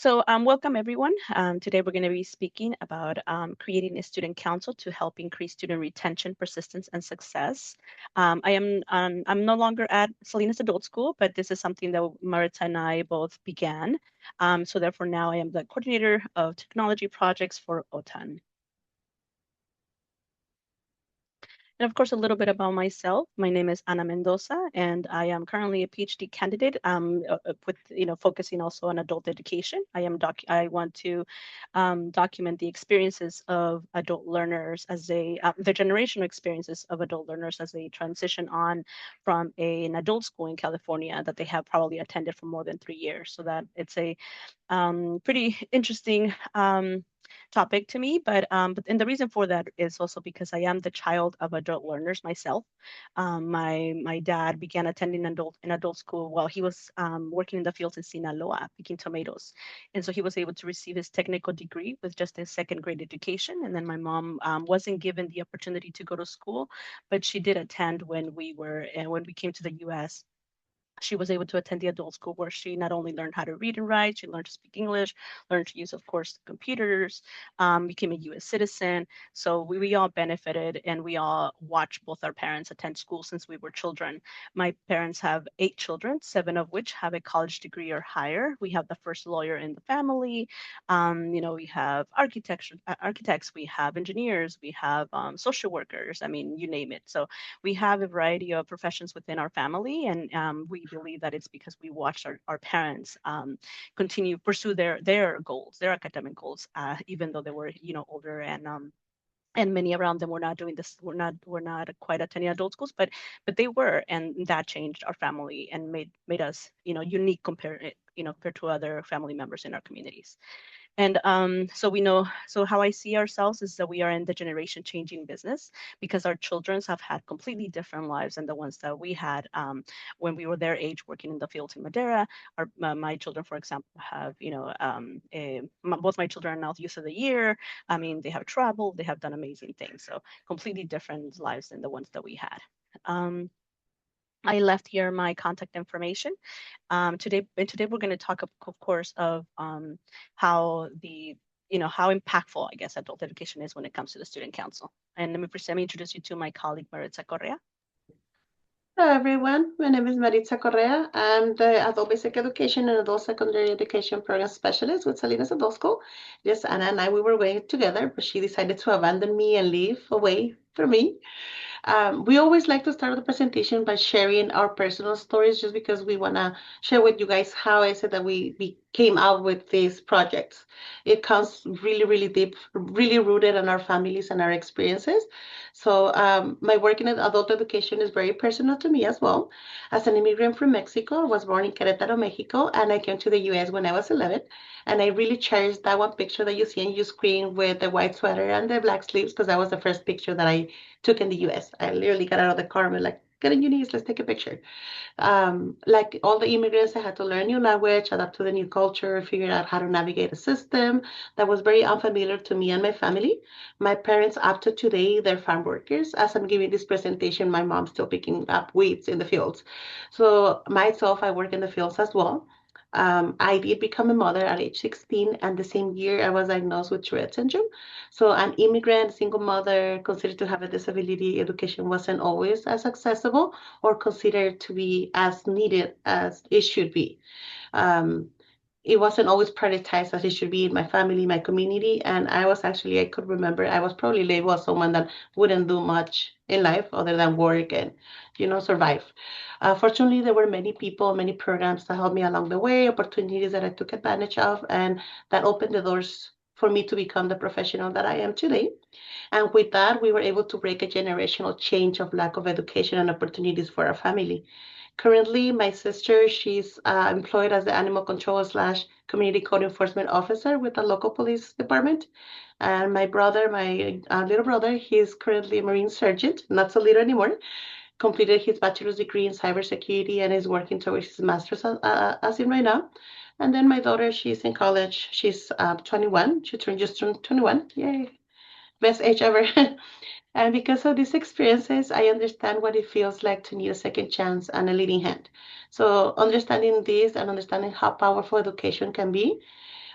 Welcome everyone. Today we're going to be speaking about creating a student council to help increase student retention, persistence, and success. I'm no longer at Salinas Adult School, but this is something that Maritza and I both began. So therefore now I am the coordinator of technology projects for OTAN. And of course, a little bit about myself. My name is Ana Mendoza, and I am currently a PhD candidate with focusing also on adult education. I want to document the experiences of adult learners as the generational experiences of adult learners as they transition on from an adult school in California that they have probably attended for more than 3 years. So that it's a pretty interesting topic to me. But and the reason for that is also because I am the child of adult learners myself. My dad began attending adult school while he was working in the fields in Sinaloa picking tomatoes, and so he was able to receive his technical degree with just a second grade education. And then my mom wasn't given the opportunity to go to school, but she did attend when we came to the U.S. She was able to attend the adult school where she not only learned how to read and write, she learned to speak English, learned to use, of course, computers, became a U.S. citizen. So we all benefited and we all watched both our parents attend school since we were children. My parents have 8 children, 7 of which have a college degree or higher. We have the first lawyer in the family. We have architects, we have engineers, we have social workers. I mean, you name it. So we have a variety of professions within our family, and we believe that it's because we watched our parents continue pursue their goals, their academic goals, even though they were older and many around them were not doing this. We're not quite attending adult schools, but they were, and that changed our family and made us unique compared to other family members in our communities. And so we know, so how I see ourselves is that we are in the generation changing business because our childrens have had completely different lives than the ones that we had when we were their age working in the fields in Madera. My children, for example, have, both my children are now youth of the year. I mean, they have traveled, they have done amazing things. So completely different lives than the ones that we had. Um, I left here my contact information. Today we're going to talk, of course, of how how impactful, I guess, adult education is when it comes to the student council. And let me introduce you to my colleague Maritza Correa. Hello, everyone. My name is Maritza Correa. I'm the Adult Basic Education and Adult Secondary Education Program Specialist with Salinas Adult School. Yes, Anna and I, we were working together, but she decided to abandon me and leave away from me. We always like to start the presentation by sharing our personal stories just because we want to share with you guys how is it that we came out with these projects. It comes really, really deep, really rooted in our families and our experiences. So my work in adult education is very personal to me as well. As an immigrant from Mexico, I was born in Querétaro, Mexico, and I came to the US when I was 11. And I really cherish that one picture that you see on your screen with the white sweater and the black sleeves because that was the first picture that I took in the US. I literally got out of the car and was like, get on your knees, let's take a picture. Like all the immigrants, I had to learn new language, adapt to the new culture, figure out how to navigate a system that was very unfamiliar to me and my family. My parents, up to today, they're farm workers. As I'm giving this presentation, my mom's still picking up weeds in the fields. So myself, I work in the fields as well. I did become a mother at age 16, and the same year I was diagnosed with Tourette syndrome. So, an immigrant, single mother, considered to have a disability, education wasn't always as accessible or considered to be as needed as it should be. Um, it wasn't always prioritized as it should be in my family, my community. And I could remember, I was probably labeled as someone that wouldn't do much in life other than work and, survive. Fortunately, there were many people, many programs that helped me along the way, opportunities that I took advantage of, and that opened the doors for me to become the professional that I am today. And with that, we were able to break a generational change of lack of education and opportunities for our family. Currently, my sister, she's employed as the animal control slash community code enforcement officer with the local police department. And my brother, my little brother, he's currently a marine sergeant, not so little anymore, completed his bachelor's degree in cybersecurity and is working towards his master's as in right now. And then my daughter, she's in college. She's 21. She just turned 21. Yay. Best age ever. And because of these experiences, I understand what it feels like to need a second chance and a leading hand. So, understanding this and understanding how powerful education can be,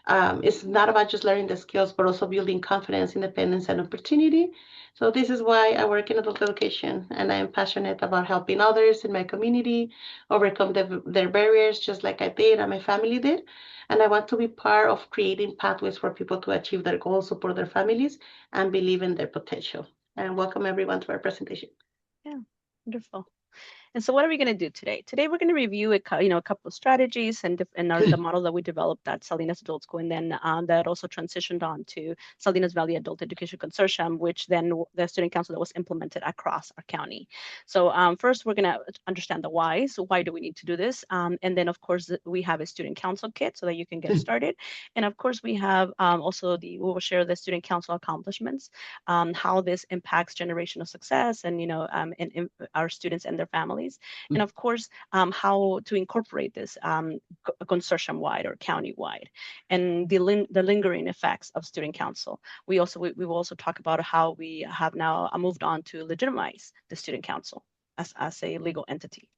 It's not about just learning the skills, but also building confidence, independence, and opportunity. So this is why I work in adult education, and I am passionate about helping others in my community overcome their barriers, just like I did and my family did. And I want to be part of creating pathways for people to achieve their goals, support their families, and believe in their potential. And welcome everyone to our presentation. Yeah, wonderful. And so what are we going to do today? Today we're going to review a couple of strategies and the model that we developed at Salinas Adult School, and then that also transitioned on to Salinas Valley Adult Education Consortium, which then the student council that was implemented across our county. So first we're going to understand the why. So why do we need to do this? And then of course we have a student council kit so that you can get started. And of course we have also we will share the student council accomplishments, how this impacts generational success and and our students and their families, and of course how to incorporate this consortium wide or county wide, and the lingering effects of student council. We will also talk about how we have now moved on to legitimize the student council as a legal entity.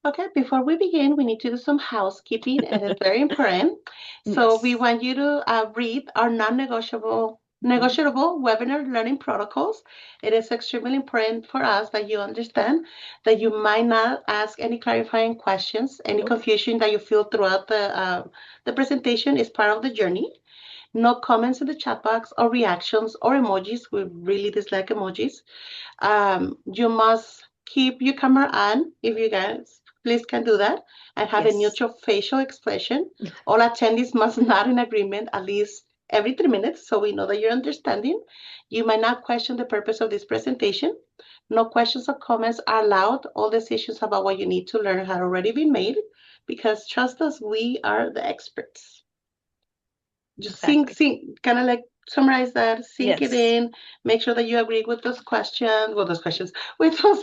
Okay, before we begin, we need to do some housekeeping, and it's very important. So Yes. we want you to read our negotiable webinar learning protocols. It is extremely important for us that you understand that you might not ask any clarifying questions, any Nope. confusion that you feel throughout the presentation is part of the journey. No comments in the chat box or reactions or emojis. We really dislike emojis. You must keep your camera on if you guys please can do that and have a Yes. neutral facial expression. All attendees must nod in agreement at least every 3 minutes so we know that you're understanding. You might not question the purpose of this presentation. No questions or comments are allowed. All decisions about what you need to learn have already been made because trust us, we are the experts. Just Exactly. kind of like summarize that, sink it Yes. in, make sure that you agree with those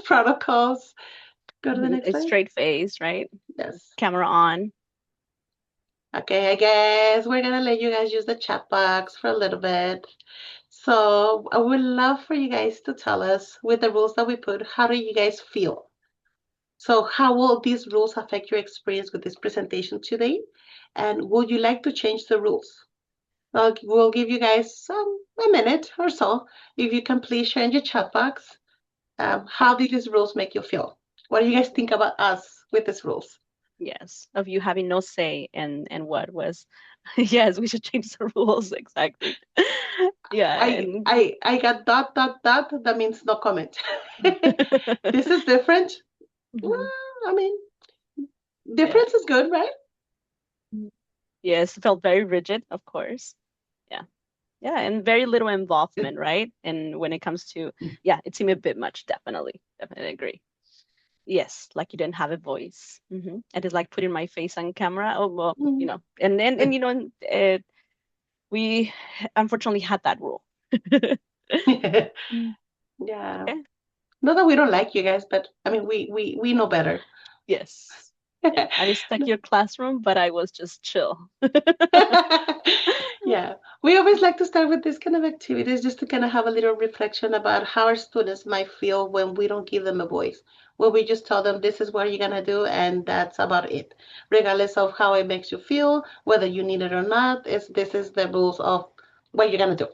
protocols. Go to the next A slide. straight face, right? Yes. Camera on. Okay, I guess we're gonna let you guys use the chat box for a little bit. So I would love for you guys to tell us with the rules that we put, how do you guys feel? So how will these rules affect your experience with this presentation today? And would you like to change the rules? We'll give you guys a minute or so. If you can please share in your chat box, how did these rules make you feel? What do you guys think about us with these rules? Yes, of you having no say and what was. Yes, we should change the rules exactly. Yeah, and I got dot. That means no comment. This is different. Mhm. Well, I mean, Yeah. difference is good, right? Yes, felt very rigid, of course. Yeah. Yeah, and very little involvement, right? And when it comes to, yeah, it seemed a bit much, definitely. Definitely agree. Yes, like you didn't have a voice. And it's like putting my face on camera. Oh, well, Mhm. and we unfortunately had that rule. Mm. Yeah. Okay. Not that we don't like you guys, but I mean, we know better. Yes. Yeah. I respect your classroom, but I was just chill. Yeah, we always like to start with this kind of activities just to kind of have a little reflection about how our students might feel when we don't give them a voice. When we just tell them this is what you're gonna do and that's about it. Regardless of how it makes you feel, whether you need it or not, this is the rules of what you're gonna do.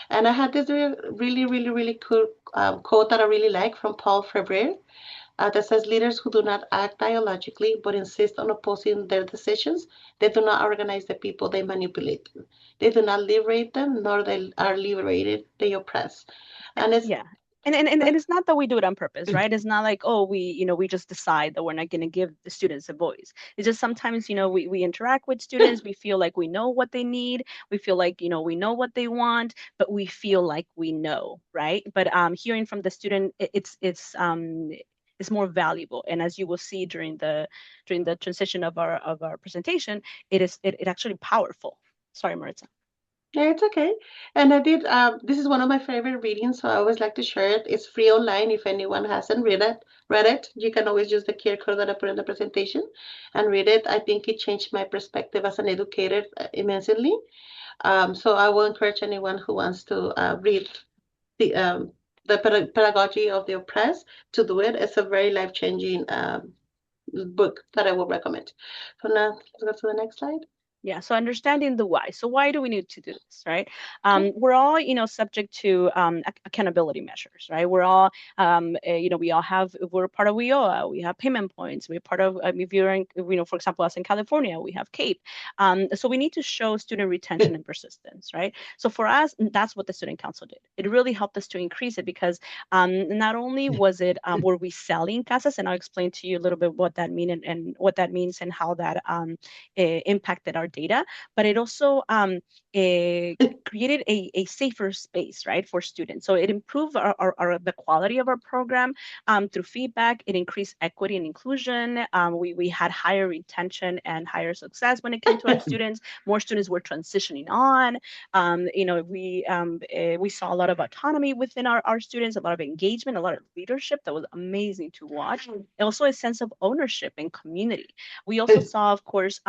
And I had this really cool quote that I really like from Paul Freire that says leaders who do not act dialogically but insist on opposing their decisions, they do not organize the people, they manipulate them. They do not liberate them, nor they are liberated, they oppress. And it's Yeah. And it's not that we do it on purpose, right? It's not like, oh, we just decide that we're not going to give the students a voice. It's just sometimes, we interact with students, we feel like we know what they need, we feel like, we know what they want, but we feel like we know, right? But hearing from the student, it's more valuable. And as you will see during the transition of our presentation, it actually powerful. Sorry, Maritza. yeah, it's okay. And I did, this is one of my favorite readings, so I always like to share it. It's free online if anyone hasn't read it. You can always use the QR code that I put in the presentation and read it. I think it changed my perspective as an educator immensely. So I will encourage anyone who wants to read the pedagogy of the oppressed to do it. It's a very life-changing book that I will recommend. So now let's go to the next slide. Yeah, so understanding the why. So why do we need to do this, right? Okay. We're all, subject to accountability measures, right? We're all, we all have, we're part of WIOA, we have payment points, we're part of, if you're in, for example, us in California, we have CAPE. So we need to show student retention and persistence, right? So for us, that's what the Student Council did. It really helped us to increase it because not only was it, were we selling casas, and I'll explain to you a little bit what that mean and what that means and how that impacted our data, but it also created a safer space, right, for students. So it improved the quality of our program through feedback. It increased equity and inclusion. We had higher retention and higher success when it came to our students. More students were transitioning on. We saw a lot of autonomy within our students, a lot of engagement, a lot of leadership that was amazing to watch. And also a sense of ownership and community. We also saw, of course,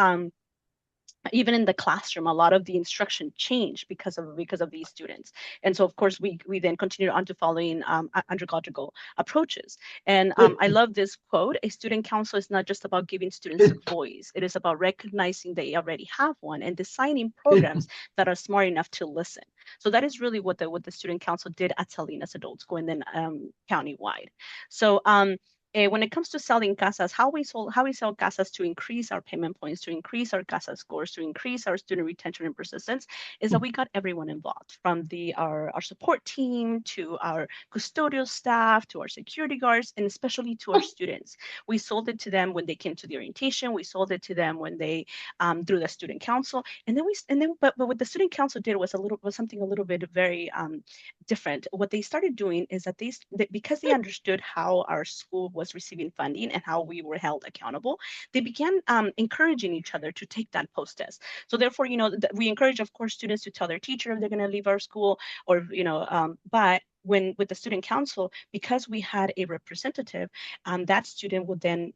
even in the classroom, a lot of the instruction changed because of these students. And so, of course, we then continued on to following andragogical approaches. And I love this quote: "A student council is not just about giving students a voice; it is about recognizing they already have one and designing programs that are smart enough to listen." So that is really what the student council did at Salinas Adult School and then countywide. So when it comes to selling casas, how we sell casas to increase our payment points, to increase our casa scores, to increase our student retention and persistence, is that we got everyone involved, from our support team to our custodial staff to our security guards, and especially to our students. We sold it to them when they came to the orientation. We sold it to them when they through the student council, but what the student council did was something a little bit very different. What they started doing is that because they understood how our school was receiving funding and how we were held accountable, they began encouraging each other to take that post test. So therefore, we encourage, of course, students to tell their teacher if they're going to leave our school, or but when with the student council, because we had a representative, that student would then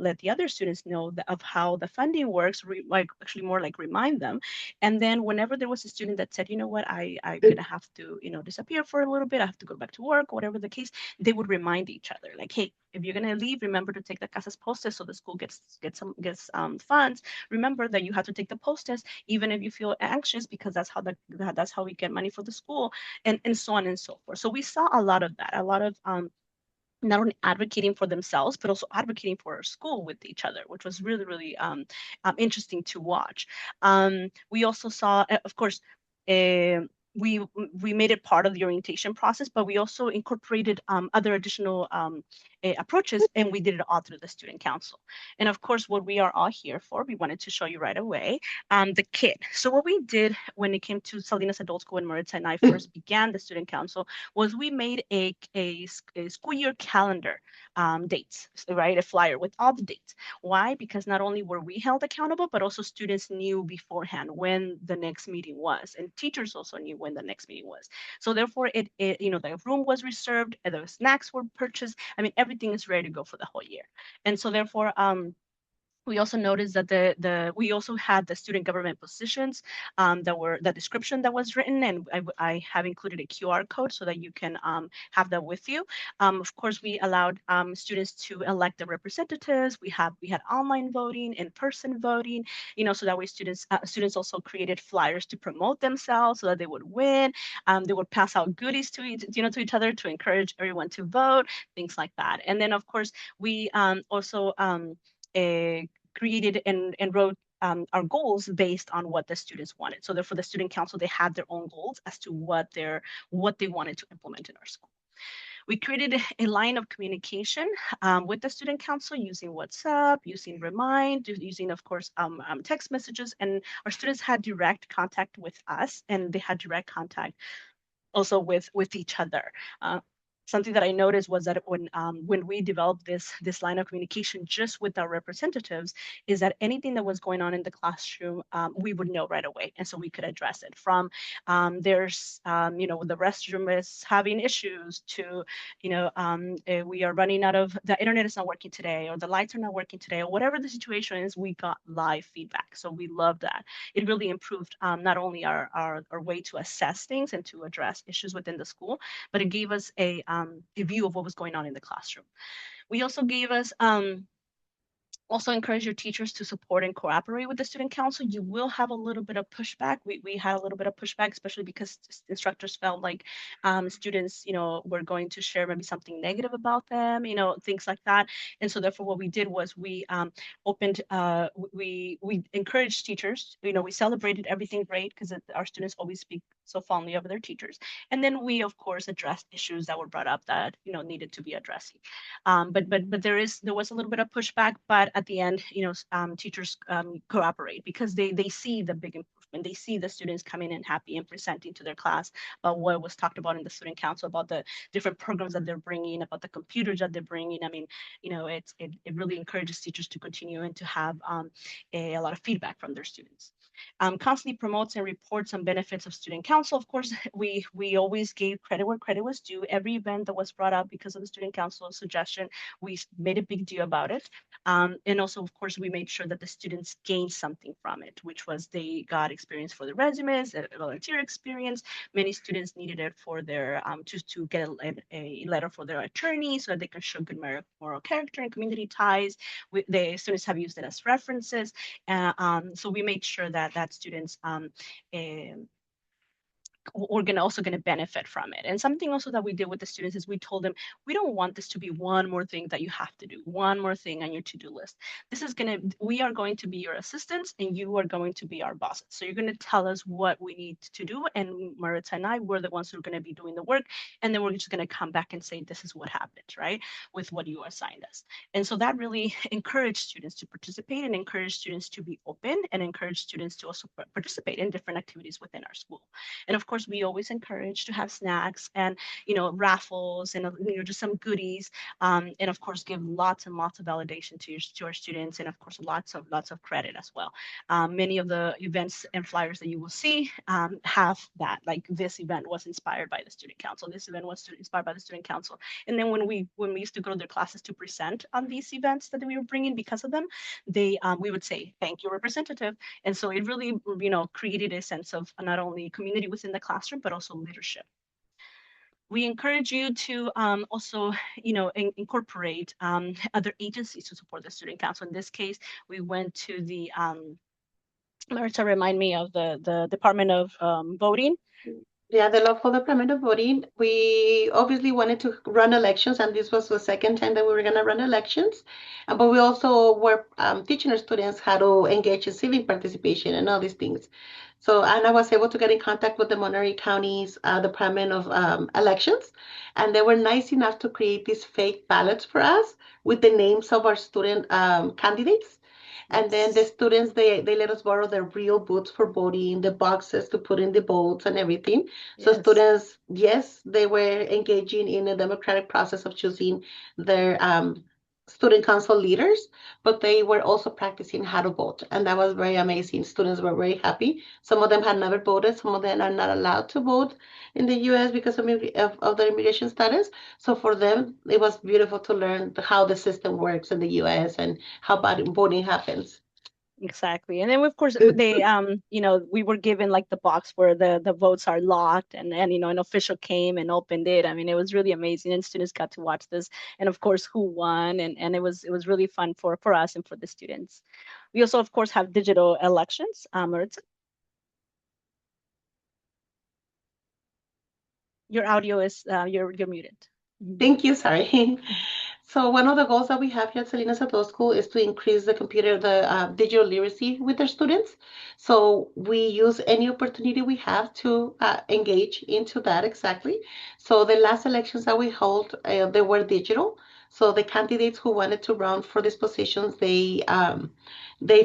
let the other students know of how the funding works, like actually more like remind them. And then whenever there was a student that said, you know what, I'm gonna have to disappear for a little bit, I have to go back to work, whatever the case, they would remind each other, like, hey, if you're gonna leave, remember to take the casas postes so the school gets funds. Remember that you have to take the postes even if you feel anxious, because that's how we get money for the school, and so on and so forth. So we saw a lot of that, a lot of not only advocating for themselves, but also advocating for our school with each other, which was really, really interesting to watch. We also saw, of course, uh, we we made it part of the orientation process, but we also incorporated other additional approaches, and we did it all through the student council. And of course, what we are all here for, we wanted to show you right away, the kit. So what we did when it came to Salinas Adult School, when Maritza and I first began the student council, was we made a school year calendar, dates, right? A flyer with all the dates. Why? Because not only were we held accountable, but also students knew beforehand when the next meeting was, and teachers also knew when the next meeting was. So therefore, the room was reserved, the snacks were purchased. I mean, everything is ready to go for the whole year. And so therefore, we also noticed that we also had the student government positions, that were the description that was written, and I have included a QR code so that you can have that with you. Of course, we allowed students to elect the representatives. We had online voting, in-person voting, so that way students also created flyers to promote themselves so that they would win. They would pass out goodies to each other to encourage everyone to vote, things like that. And then of course we also uh, created and wrote our goals based on what the students wanted. So therefore, the student council, they had their own goals as to what they wanted to implement in our school. We created a line of communication with the student council using WhatsApp, using Remind, using, of course, text messages, and our students had direct contact with us, and they had direct contact also with each other. Uh, Something that I noticed was that when we developed this line of communication just with our representatives, is that anything that was going on in the classroom, we would know right away, and so we could address it. From there's the restroom is having issues to we are running out of, the internet is not working today, or the lights are not working today, or whatever the situation is, we got live feedback. So we love that. It really improved not only our way to assess things and to address issues within the school, but it gave us a view of what was going on in the classroom. We also gave us Also encourage your teachers to support and cooperate with the student council. You will have a little bit of pushback. We had a little bit of pushback, especially because instructors felt like students, were going to share maybe something negative about them, things like that. And so therefore what we did was we opened, we encouraged teachers, we celebrated everything great because our students always speak so fondly of their teachers. And then we, of course, addressed issues that were brought up that, needed to be addressed. But there was a little bit of pushback, but at the end, teachers cooperate because they see the big improvement. They see the students coming in happy and presenting to their class about what was talked about in the student council, about the different programs that they're bringing, about the computers that they're bringing. I mean, it really encourages teachers to continue and to have a lot of feedback from their students. Constantly promotes and reports on benefits of student council. Of course, we always gave credit where credit was due. Every event that was brought up because of the student council suggestion, we made a big deal about it. And also, of course, we made sure that the students gained something from it, which was they got experience for their resumes, a volunteer experience. Many students needed it for their to get a letter for their attorney so that they can show good moral character and community ties. The students have used it as references. So we made sure that students we're also going to benefit from it. And something also that we did with the students is we told them, we don't want this to be one more thing that you have to do, one more thing on your to-do list. We are going to be your assistants and you are going to be our bosses. So you're going to tell us what we need to do. And Maritza and I, we're the ones who are going to be doing the work. And then we're just going to come back and say, this is what happened, right? With what you assigned us. And so that really encouraged students to participate and encouraged students to be open and encouraged students to also participate in different activities within our school. And of course, we always encourage to have snacks and, raffles and, just some goodies. And of course, give lots and lots of validation to our students. And of course, lots of credit as well. Many of the events and flyers that you will see have that, like this event was inspired by the student council. This event was inspired by the student council. And then when we used to go to their classes to present on these events that we were bringing because of them, we would say, thank you, representative. And so it really, created a sense of not only community within the classroom, but also leadership. We encourage you to also, incorporate other agencies to support the student council. In this case, we went to the, Marta, remind me of the Department of Voting. Yeah, the local Department of Voting, we obviously wanted to run elections, and this was the second time that we were going to run elections. But we also were teaching our students how to engage in civic participation and all these things. So Anna was able to get in contact with the Monterey County's Department of Elections, and they were nice enough to create these fake ballots for us with the names of our student candidates. And then the students, they let us borrow their real booths for voting, the boxes to put in the votes and everything. So Yes. students, yes, they were engaging in a democratic process of choosing their student council leaders, but they were also practicing how to vote. And that was very amazing. Students were very happy. Some of them had never voted. Some of them are not allowed to vote in the US because of their immigration status. So for them, it was beautiful to learn how the system works in the US and how voting happens. Exactly. And then of course they we were given like the box where the votes are locked, and an official came and opened it. I mean, it was really amazing, and students got to watch this, and of course who won, and it was really fun for us and for the students. We also of course have digital elections. Maritza, your audio is you're muted. Thank you. Sorry. So one of the goals that we have here at Salinas Adult School is to increase the digital literacy with our students. So we use any opportunity we have to engage into that exactly. So the last elections that we hold, they were digital. So the candidates who wanted to run for these positions, they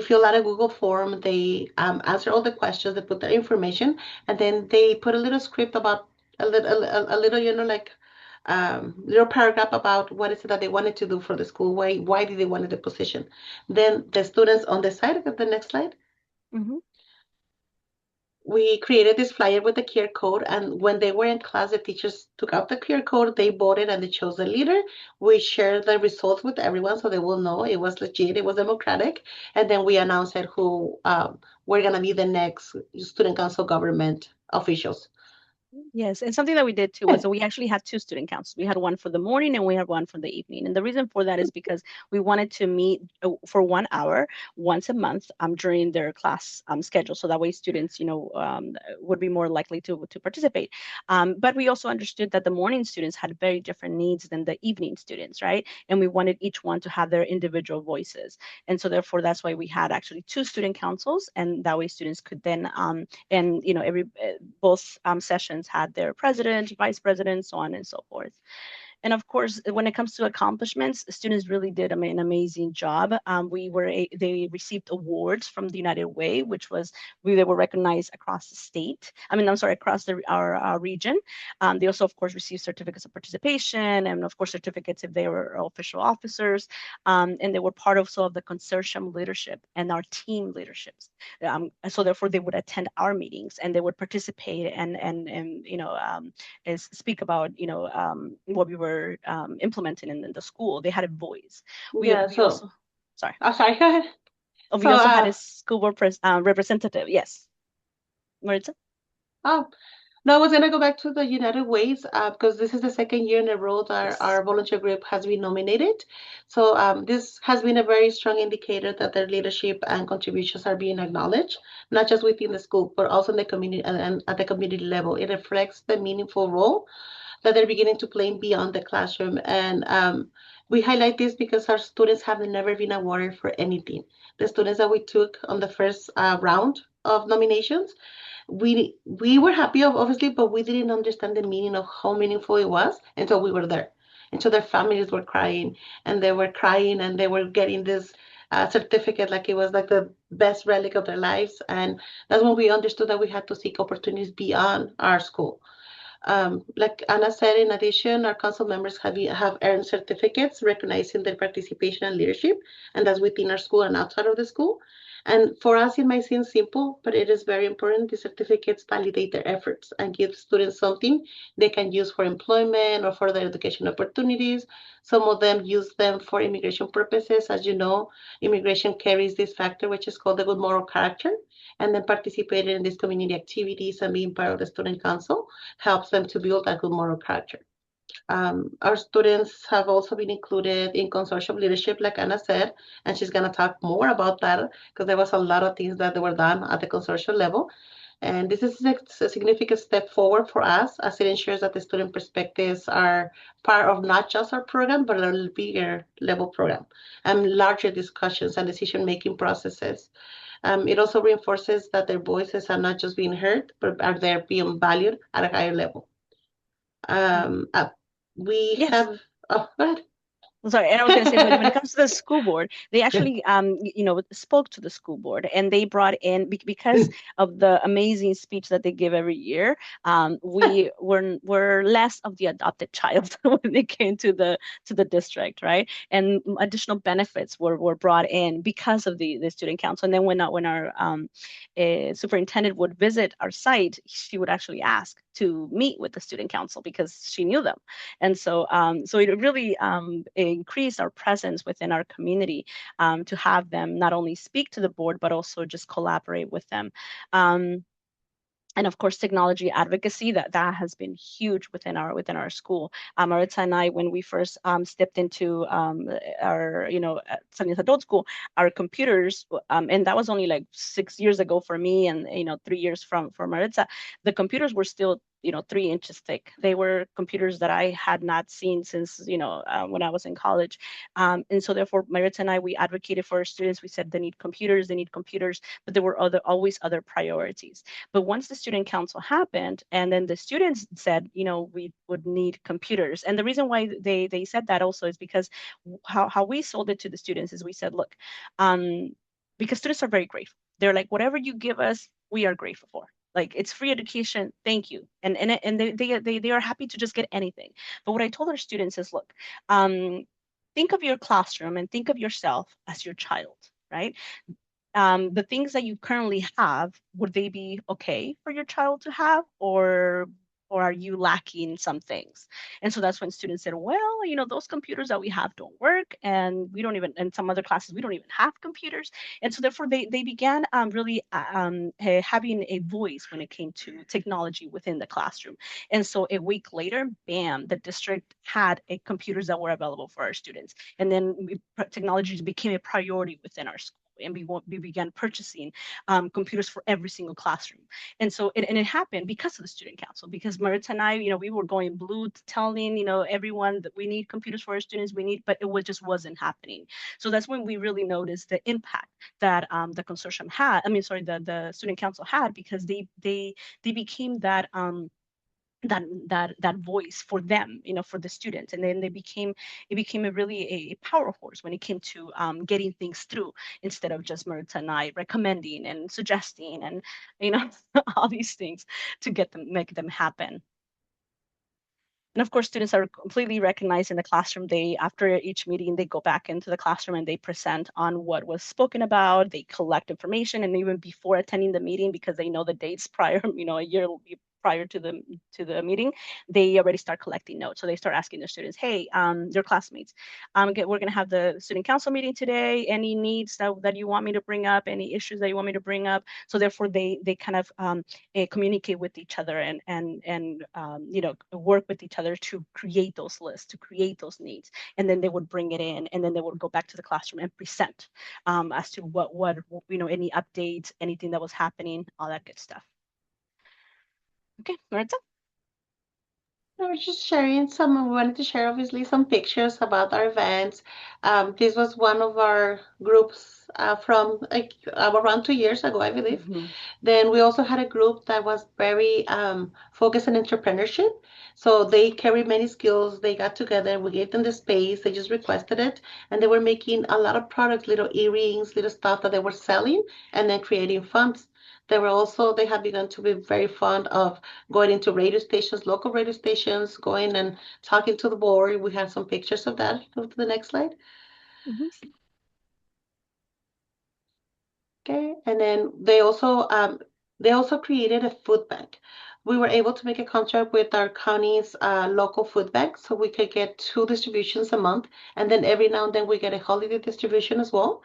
fill out a Google form, they answer all the questions, they put their information, and then they put a little script about a little, like little paragraph about what is it that they wanted to do for the school, why did they want the position. Then the students on the side of the next slide, Mm-hmm. we created this flyer with the QR code, and when they were in class, the teachers took out the QR code, they voted, and they chose the leader. We shared the results with everyone so they will know it was legit, it was democratic, and then we announced who were going to be the next student council government officials. Yes, and something that we did too was that we actually had two student councils. We had one for the morning and we had one for the evening. And the reason for that is because we wanted to meet for 1 hour once a month during their class schedule. So that way students, would be more likely to participate. But we also understood that the morning students had very different needs than the evening students, right? And we wanted each one to have their individual voices. And so therefore that's why we had actually two student councils, and that way students could then and every both sessions had their president, vice president, so on and so forth. And of course, when it comes to accomplishments, students really did an amazing job. They received awards from the United Way, which was they were recognized across the state. I mean, I'm sorry, across our region. They also, of course, received certificates of participation, and of course, certificates if they were official officers. And they were part of the consortium leadership and our team leaderships. So therefore, they would attend our meetings and they would participate and is speak about what we were implementing in the school. They had a voice. We Yeah, we also sorry. sorry, go ahead. We So, also had a school board representative. Yes, Maritza. oh, no, I was gonna go back to the United Ways because this is the second year in a row that Yes. our volunteer group has been nominated. So this has been a very strong indicator that their leadership and contributions are being acknowledged, not just within the school, but also in the community and at the community level. It reflects the meaningful role that they're beginning to play beyond the classroom. And we highlight this because our students have never been awarded for anything. The students that we took on the first round of nominations, we were happy obviously, but we didn't understand the meaning of how meaningful it was until we were there. Until their families were crying and they were crying and they were getting this certificate like it was like the best relic of their lives. And that's when we understood that we had to seek opportunities beyond our school. Like Anna said, in addition, our council members have earned certificates recognizing their participation and leadership, and that's within our school and outside of the school. And for us, it might seem simple, but it is very important. The certificates validate their efforts and give students something they can use for employment or for their education opportunities. Some of them use them for immigration purposes. As you know, immigration carries this factor, which is called the good moral character, and then participating in these community activities and being part of the student council helps them to build a good moral character. Our students have also been included in consortium leadership, like Anna said, and she's going to talk more about that because there was a lot of things that were done at the consortium level. And this is a significant step forward for us as it ensures that the student perspectives are part of not just our program, but a bigger level program and larger discussions and decision-making processes. It also reinforces that their voices are not just being heard, but are there being valued at a higher level. Um, uh, we Yes. have, oh, go ahead. Sorry, and I was going to say when it comes to the school board, they actually spoke to the school board and they brought in because of the amazing speech that they give every year. We were less of the adopted child when they came to the district, right? And additional benefits were brought in because of the student council. And then when our superintendent would visit our site, she would actually ask to meet with the student council because she knew them. And so it really increased our presence within our community to have them not only speak to the board, but also just collaborate with them. Um, and of course, technology advocacy that has been huge within our school. Maritza and I, when we first stepped into our San Luis Adult School, our computers, and that was only like 6 years ago for me, and 3 years for Maritza. The computers were still 3 inches thick. They were computers that I had not seen since when I was in college, and so therefore Maritza and I, we advocated for our students. We said they need computers, but there were always other priorities. But once the student council happened, and then the students said, we would need computers. And the reason why they said that also is because how we sold it to the students is we said, look, because students are very grateful. They're like, whatever you give us, we are grateful for. Like it's free education, thank you. And they are happy to just get anything. But what I told our students is, look, think of your classroom and think of yourself as your child, right? The things that you currently have, would they be okay for your child to have, or are you lacking some things? And so that's when students said, well, those computers that we have don't work, and we don't even, in some other classes, we don't even have computers. And so therefore they began really having a voice when it came to technology within the classroom. And so a week later, bam, the district had computers that were available for our students. And then technology became a priority within our school. And we began purchasing computers for every single classroom. And so it happened because of the student council, because Maritza and I, we were going blue telling, everyone that we need computers for our students, but it just wasn't happening. So that's when we really noticed the impact that the consortium had, the student council had, because they became that voice for them, for the students. And then it became a power horse when it came to getting things through, instead of just Maritza and I recommending and suggesting and all these things to make them happen. And of course, students are completely recognized in the classroom. After each meeting, they go back into the classroom and they present on what was spoken about. They collect information, and even before attending the meeting, because they know the dates prior, a year prior to the meeting, they already start collecting notes. So they start asking their students, hey, their classmates, we're going to have the student council meeting today. Any needs that you want me to bring up? Any issues that you want me to bring up? So therefore, they kind of communicate with each other and work with each other to create those lists, to create those needs. And then they would bring it in, and then they would go back to the classroom and present as to what any updates, anything that was happening, all that good stuff. Okay, Maritza? I was just sharing we wanted to share obviously some pictures about our events. This was one of our groups from like around 2 years ago, I believe. Mm-hmm. Then we also had a group that was very focused on entrepreneurship. So they carry many skills. They got together, we gave them the space, they just requested it, and they were making a lot of products, little earrings, little stuff that they were selling, and then creating funds. They have begun to be very fond of going into radio stations, local radio stations, going and talking to the board. We have some pictures of that. Go to the next slide. Mm-hmm. Okay, and then they also created a food bank. We were able to make a contract with our county's local food bank, so we could get 2 distributions a month, and then every now and then we get a holiday distribution as well.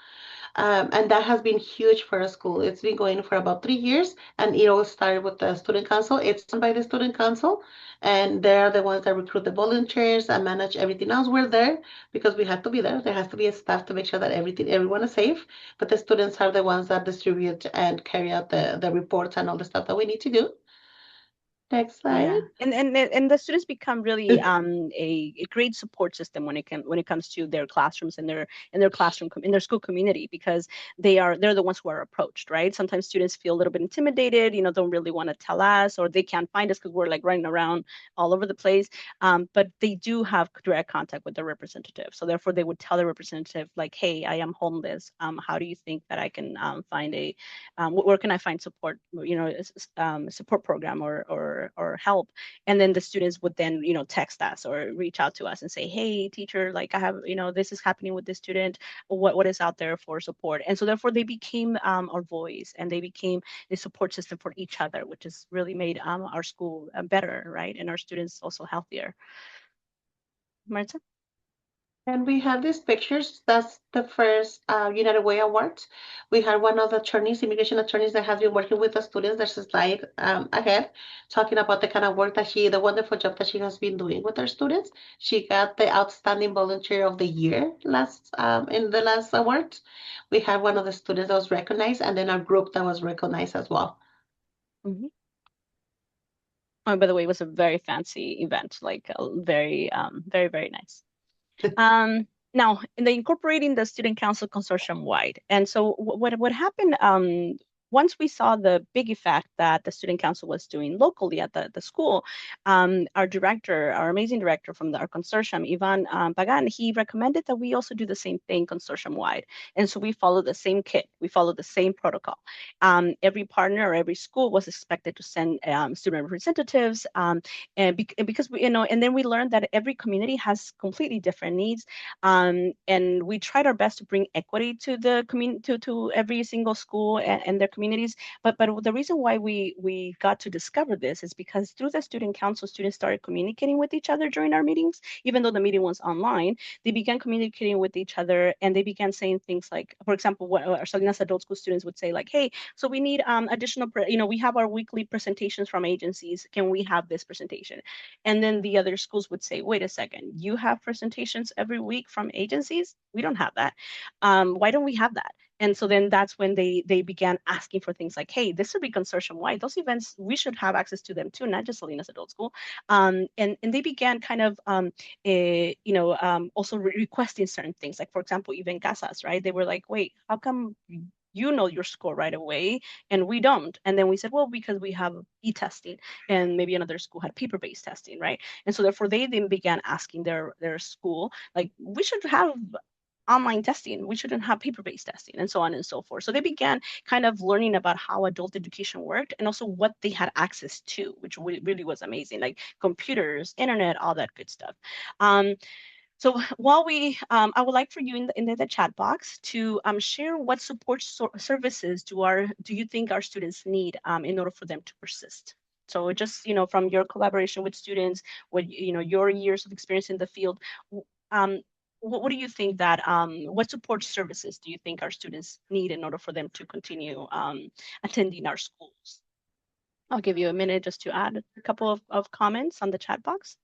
And that has been huge for our school. It's been going for about 3 years, and it all started with the student council. It's done by the student council, and they're the ones that recruit the volunteers and manage everything else. We're there because we have to be there. There has to be a staff to make sure that everyone is safe. But the students are the ones that distribute and carry out the reports and all the stuff that we need to do. Next slide. Yeah, and the students become really a great support system when it comes to their classrooms and their classroom in their school community, because they're the ones who are approached, right? Sometimes students feel a little bit intimidated, don't really want to tell us, or they can't find us because we're like running around all over the place. But they do have direct contact with their representative, so therefore they would tell the representative like, hey, I am homeless. How do you think that I can find where can I find support? Support program or help. And then the students would then text us or reach out to us and say, hey teacher, like I have this is happening with this student, what is out there for support. And so therefore they became our voice, and they became a support system for each other, which has really made our school better, right? And our students also healthier. Marta? And we have these pictures. That's the first United Way Awards. We had one of the attorneys, immigration attorneys, that has been working with the students. There's a slide ahead talking about the kind of work the wonderful job that she has been doing with our students. She got the Outstanding Volunteer of the Year in the last award. We had one of the students that was recognized, and then our group that was recognized as well. Mm-hmm. Oh, by the way, it was a very fancy event, like very, very, very nice. Now, in the incorporating the student council consortium wide, and so what happened once we saw the big effect that the student council was doing locally at the school, our amazing director from our consortium, Ivan Pagan, he recommended that we also do the same thing consortium wide. And so we followed the same kit, we followed the same protocol. Every partner or every school was expected to send student representatives, because and then we learned that every community has completely different needs, and we tried our best to bring equity to the community, to every single school and their communities. But the reason why we got to discover this is because through the student council, students started communicating with each other during our meetings, even though the meeting was online. They began communicating with each other, and they began saying things like, for example, what our Salinas Adult School students would say, like, "Hey, so we need additional, we have our weekly presentations from agencies. Can we have this presentation?" And then the other schools would say, "Wait a second, you have presentations every week from agencies? We don't have that. Why don't we have that?" And so then that's when they began asking for things like, "Hey, this should be consortium wide. Those events, we should have access to them too, not just Salinas Adult School." And they began kind of also requesting certain things, like for example, even casas, right? They were like, "Wait, how come you know your score right away and we don't?" And then we said, "Well, because we have e-testing, and maybe another school had paper-based testing, right?" And so therefore they then began asking their school, like, "We should have online testing. We shouldn't have paper-based testing," and so on and so forth. So they began kind of learning about how adult education worked and also what they had access to, which really was amazing, like computers, internet, all that good stuff. So while I would like for you in the chat box to share what support services do you think our students need in order for them to persist. So just from your collaboration with students, your years of experience in the field, um, what do you think that what support services do you think our students need in order for them to continue attending our schools? I'll give you a minute just to add a couple of comments on the chat box.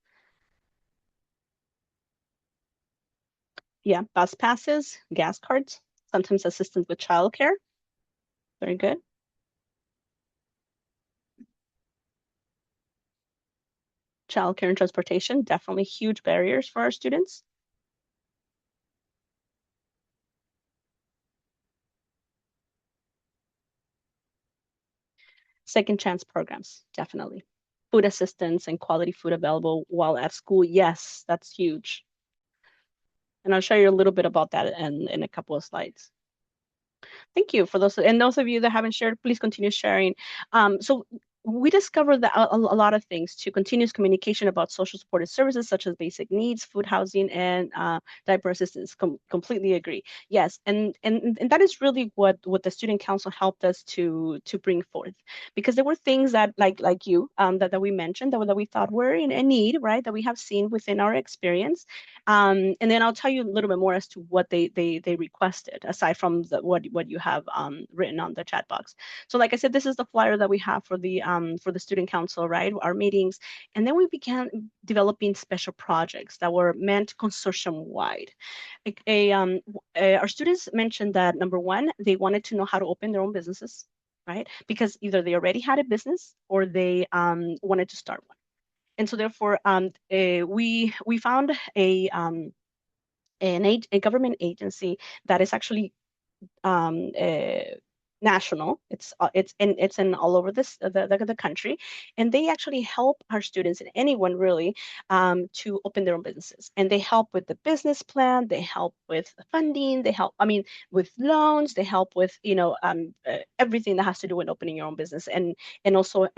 Yeah, bus passes, gas cards, sometimes assistance with childcare. Very good. Childcare and transportation, definitely huge barriers for our students. Second chance programs, definitely. Food assistance and quality food available while at school. Yes, that's huge. And I'll show you a little bit about that in a couple of slides. Thank you for those. And those of you that haven't shared, please continue sharing. So we discovered that a lot of things to continuous communication about social supportive services such as basic needs, food, housing, and diaper assistance. Completely agree. Yes, and that is really what the student council helped us to bring forth, because there were things that like you that we mentioned that we thought were in a need, right? That we have seen within our experience. And then I'll tell you a little bit more as to what they requested aside from what you have written on the chat box. So like I said, this is the flyer that we have for the student council, right? Our meetings. And then we began developing special projects that were meant consortium wide. Our students mentioned that number one, they wanted to know how to open their own businesses, right? Because either they already had a business or they wanted to start one. And so therefore, we found a government agency that is actually um, uh, national. It's in all over the country, and they actually help our students and anyone really to open their own businesses. And they help with the business plan. They help with funding. They help, I mean, with loans. They help with everything that has to do with opening your own business. And also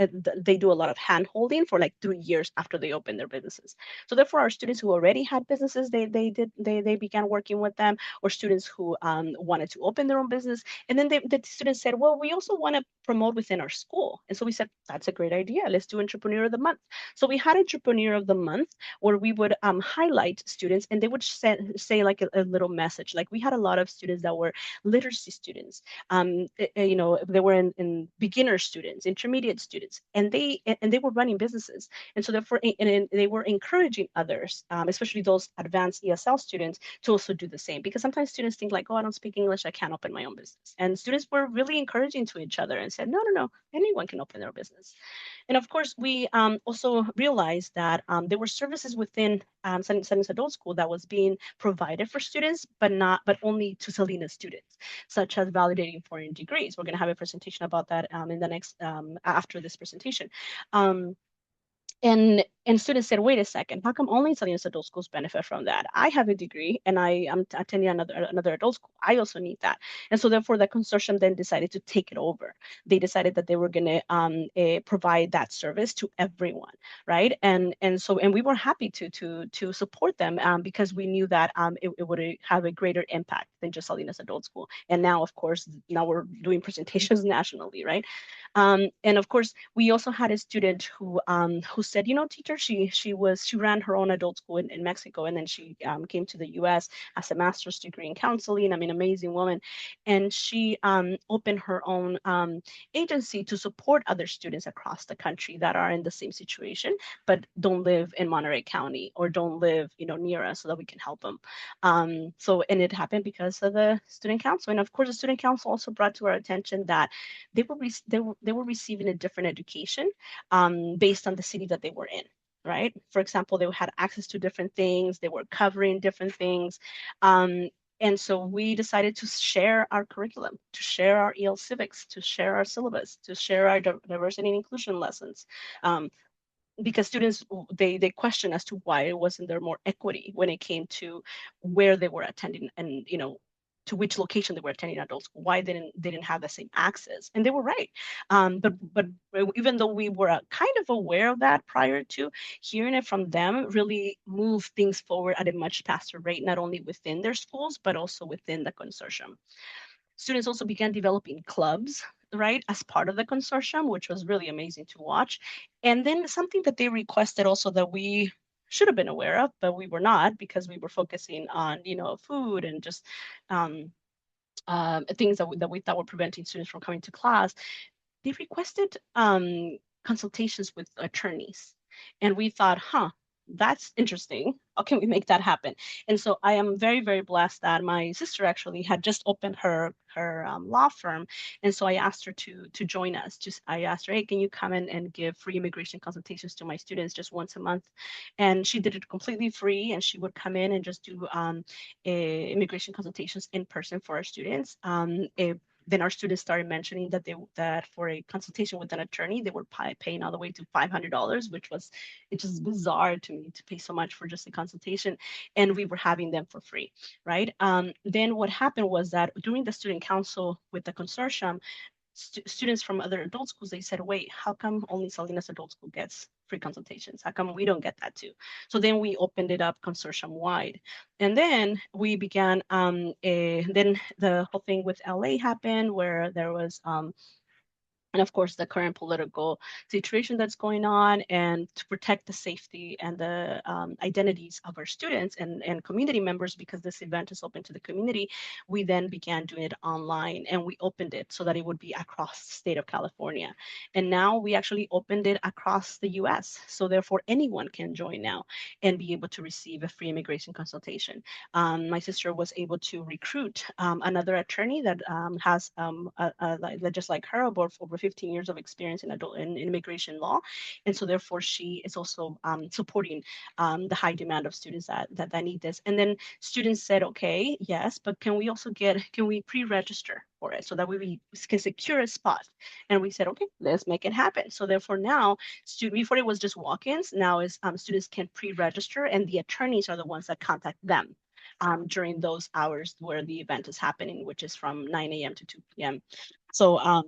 they do a lot of hand holding for like 3 years after they open their businesses. So therefore, our students who already had businesses, they began working with them, or students who wanted to open their own business. And then the students said, "Well, we also want to promote within our school." And so we said, "That's a great idea. Let's do Entrepreneur of the Month." So we had Entrepreneur of the Month where we would highlight students, and they would say like a little message. Like we had a lot of students that were literacy students. They were in beginner students, intermediate students, and they were running businesses. And so therefore, and they were encouraging others, especially those advanced ESL students, to also do the same. Because sometimes students think like, "Oh, I don't speak English, I can't open my own business." And students were really encouraging to each other and said, "No, no, no, anyone can open their business." And of course, we also realized that there were services within Salinas Adult School that was being provided for students, but only to Salinas students, such as validating foreign degrees. We're going to have a presentation about that in the next after this presentation. And students said, wait a second, how come only Salinas adult schools benefit from that? I have a degree and I am attending another adult school. I also need that. And so therefore the consortium then decided to take it over. They decided that they were going to provide that service to everyone, right? And we were happy to support them because we knew that it would have a greater impact than just Salinas adult school. And now, of course, now we're doing presentations nationally, right? And of course, we also had a student who said, teacher, she ran her own adult school in Mexico, and then she came to the U.S. as a master's degree in counseling. I mean, amazing woman, and she opened her own agency to support other students across the country that are in the same situation but don't live in Monterey County or don't live, near us, so that we can help them. And it happened because of the student council, and of course, the student council also brought to our attention that they were receiving a different education based on the city that they were in, right? For example, they had access to different things, they were covering different things. And so we decided to share our curriculum, to share our EL civics, to share our syllabus, to share our diversity and inclusion lessons. Because students, they question as to why wasn't there more equity when it came to where they were attending, and to which location they were attending adult school, why they didn't have the same access. And they were right. But even though we were kind of aware of that prior to, hearing it from them really moved things forward at a much faster rate, not only within their schools but also within the consortium. Students also began developing clubs, right, as part of the consortium, which was really amazing to watch. And then something that they requested also that we should have been aware of, but we were not, because we were focusing on, food and just things that we thought were preventing students from coming to class. They requested consultations with attorneys. And we thought, that's interesting. How can we make that happen? And so I am very, very blessed that my sister actually had just opened her law firm, and so I asked her to join us. Just I asked her, hey, can you come in and give free immigration consultations to my students just once a month? And she did it completely free, and she would come in and just do immigration consultations in person for our students. Then our students started mentioning that for a consultation with an attorney, they were paying all the way to $500, which was, it's just bizarre to me to pay so much for just a consultation, and we were having them for free, right? Then what happened was that during the student council with the consortium, students from other adult schools, they said, wait, how come only Salinas Adult School gets free consultations? How come we don't get that too? So then we opened it up consortium wide. And then we began, then the whole thing with LA happened, where there was and of course the current political situation that's going on, and to protect the safety and the identities of our students and community members, because this event is open to the community, we then began doing it online, and we opened it so that it would be across the state of California. And now we actually opened it across the US, so therefore anyone can join now and be able to receive a free immigration consultation. My sister was able to recruit another attorney that has just like her, over 15 years of experience in immigration law, and so therefore she is also supporting the high demand of students that need this. And then students said, okay, yes, but can we pre-register for it so that we can secure a spot? And we said, okay, let's make it happen. So therefore now, before it was just walk-ins, now is students can pre-register, and the attorneys are the ones that contact them during those hours where the event is happening, which is from 9 a.m. to 2 p.m. So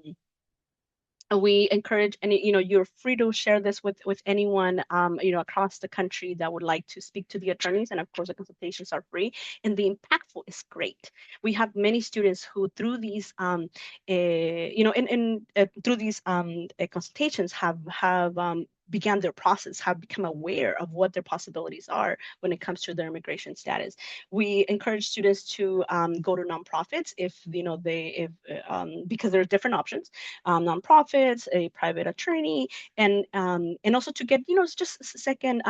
we encourage, and you're free to share this with anyone across the country that would like to speak to the attorneys. And of course the consultations are free, and the impactful is great. We have many students who through these through these consultations have began their process, have become aware of what their possibilities are when it comes to their immigration status. We encourage students to go to nonprofits if because there are different options, nonprofits, a private attorney, and also to get just a second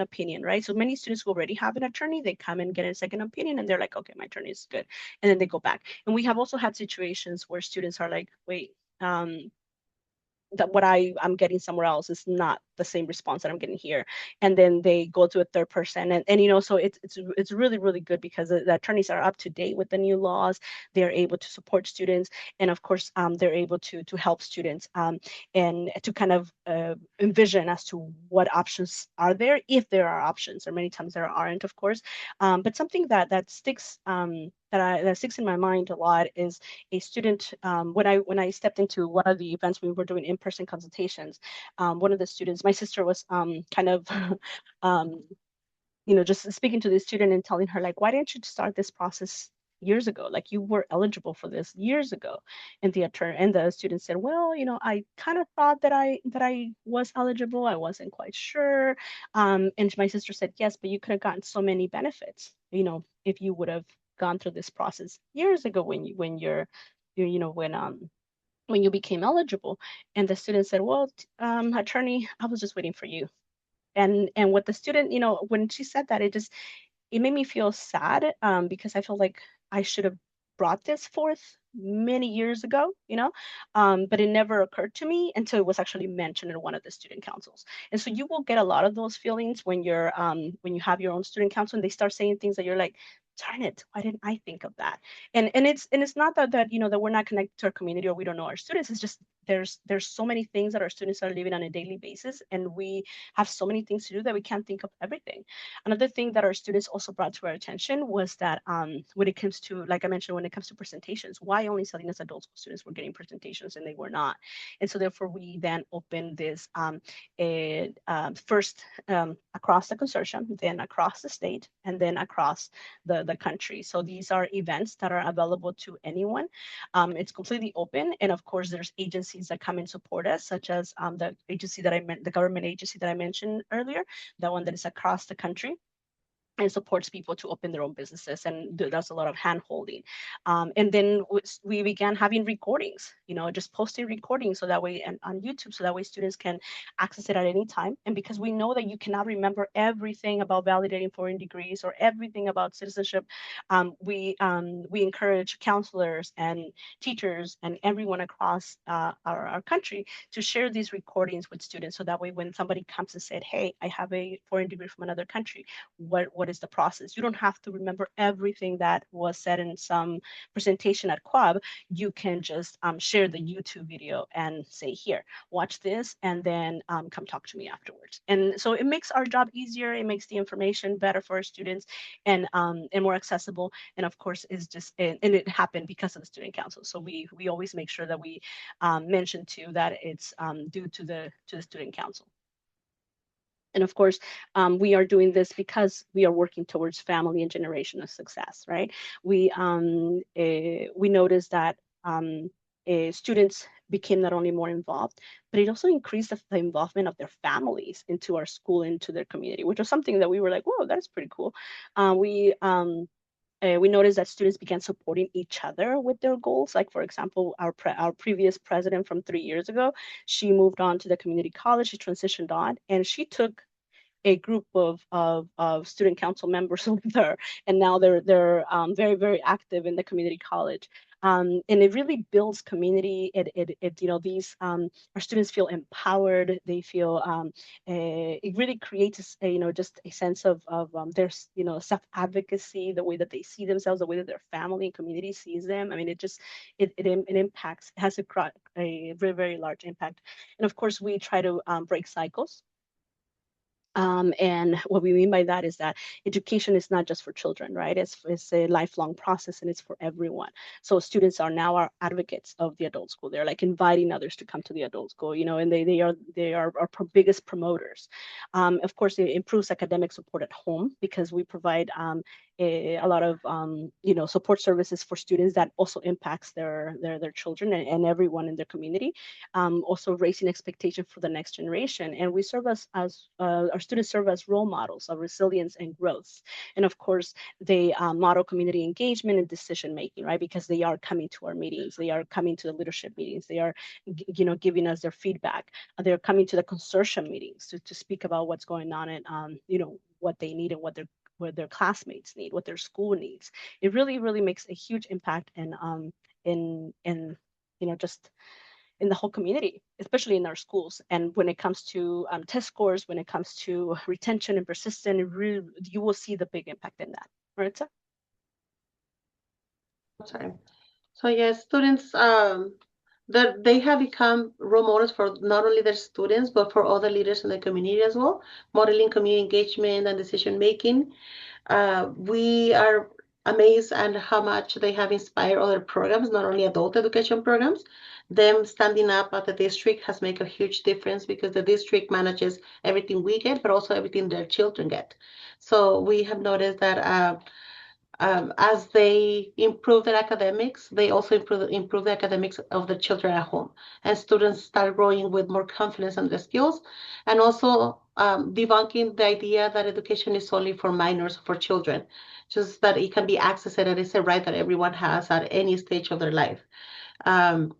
opinion, right? So many students who already have an attorney, they come and get a second opinion, and they're like, okay, my attorney is good, and then they go back. And we have also had situations where students are like, wait, that what I'm getting somewhere else is not the same response that I'm getting here. And then they go to a third person, and you know, so it's really, really good because the attorneys are up to date with the new laws. They're able to support students, and of course, they're able to help students, and to kind of envision as to what options are there, if there are options, or many times there aren't, of course. But something that sticks, that sticks in my mind a lot is a student, when I stepped into one of the events, we were doing in-person consultations. One of the students, my sister, was kind of um, just speaking to the student and telling her, like, why didn't you start this process years ago? Like, you were eligible for this years ago. And the student said, well, I kind of thought that I was eligible. I wasn't quite sure. And my sister said, yes, but you could have gotten so many benefits, if you would have gone through this process years ago when you became eligible. And the student said, well, attorney, I was just waiting for you. And what the student, when she said that, it made me feel sad, because I felt like I should have brought this forth many years ago, but it never occurred to me until it was actually mentioned in one of the student councils. And so you will get a lot of those feelings when you have your own student council and they start saying things that you're like, darn it, why didn't I think of that? And it's not that we're not connected to our community or we don't know our students. It's just there's so many things that our students are living on a daily basis, and we have so many things to do that we can't think of everything. Another thing that our students also brought to our attention was that, when it comes to, like I mentioned, when it comes to presentations, why only Salinas adult school students were getting presentations and they were not. And so therefore we then opened this, first, across the consortium, then across the state, and then across the country. So these are events that are available to anyone. It's completely open. And of course, there's agencies that come and support us, such as the government agency that I mentioned earlier, the one that is across the country and supports people to open their own businesses and does a lot of hand holding. And then we began having recordings, just posting recordings so that way, and on YouTube, so that way students can access it at any time. And because we know that you cannot remember everything about validating foreign degrees or everything about citizenship, we encourage counselors and teachers and everyone across our country to share these recordings with students, so that way when somebody comes and said, hey, I have a foreign degree from another country, what is the process? You don't have to remember everything that was said in some presentation at QUAB. You can just share the YouTube video and say, here, watch this, and then come talk to me afterwards. And so it makes our job easier. It makes the information better for our students, and more accessible. And of course, and it happened because of the student council. So we always make sure that we mention too that it's due to the student council. And of course, we are doing this because we are working towards family and generational success, right? We noticed that students became not only more involved, but it also increased the involvement of their families into our school, into their community, which was something that we were like, whoa, that's pretty cool. We noticed that students began supporting each other with their goals. Like, for example, our previous president from 3 years ago, she moved on to the community college, she transitioned on, and she took a group of student council members with her, and now they're very, very active in the community college. And it really builds community. These our students feel empowered. They feel it really creates just a sense of their self advocacy, the way that they see themselves, the way that their family and community sees them. I mean, it impacts, has a very, very large impact. And of course, we try to break cycles. And what we mean by that is that education is not just for children, right? It's a lifelong process, and it's for everyone. So students are now our advocates of the adult school. They're like inviting others to come to the adult school, and they are our biggest promoters. Of course, it improves academic support at home because we provide a lot of support services for students that also impacts their children and everyone in their community. Also raising expectation for the next generation, and we serve as our students serve as role models of resilience and growth. And of course, they model community engagement and decision making, right? Because they are coming to our meetings, they are coming to the leadership meetings, they are giving us their feedback. They're coming to the consortium meetings to speak about what's going on and what they need and what their classmates need, what their school needs. It really, really makes a huge impact in just in the whole community, especially in our schools. And when it comes to test scores, when it comes to retention and persistence, really, you will see the big impact in that. Maritza? Sorry. So yes, students that they have become role models for not only their students but for other leaders in the community as well, modeling community engagement and decision making. We are amazed at how much they have inspired other programs, not only adult education programs. Them standing up at the district has made a huge difference because the district manages everything we get, but also everything their children get. So we have noticed that as they improve their academics, they also improve the academics of the children at home. And students start growing with more confidence in their skills, and also debunking the idea that education is only for minors, for children, just that it can be accessed and it's a right that everyone has at any stage of their life. Um,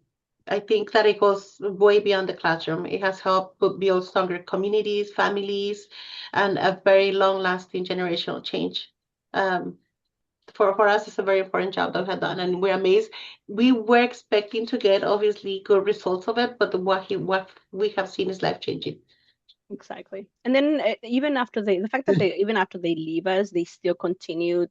I think that it goes way beyond the classroom. It has helped build stronger communities, families, and a very long-lasting generational change. Um, for us, it's a very important job that we have done, and we're amazed. We were expecting to get obviously good results of it, but what we have seen is life changing. Exactly. And then even after the fact that they even after they leave us, they still continue,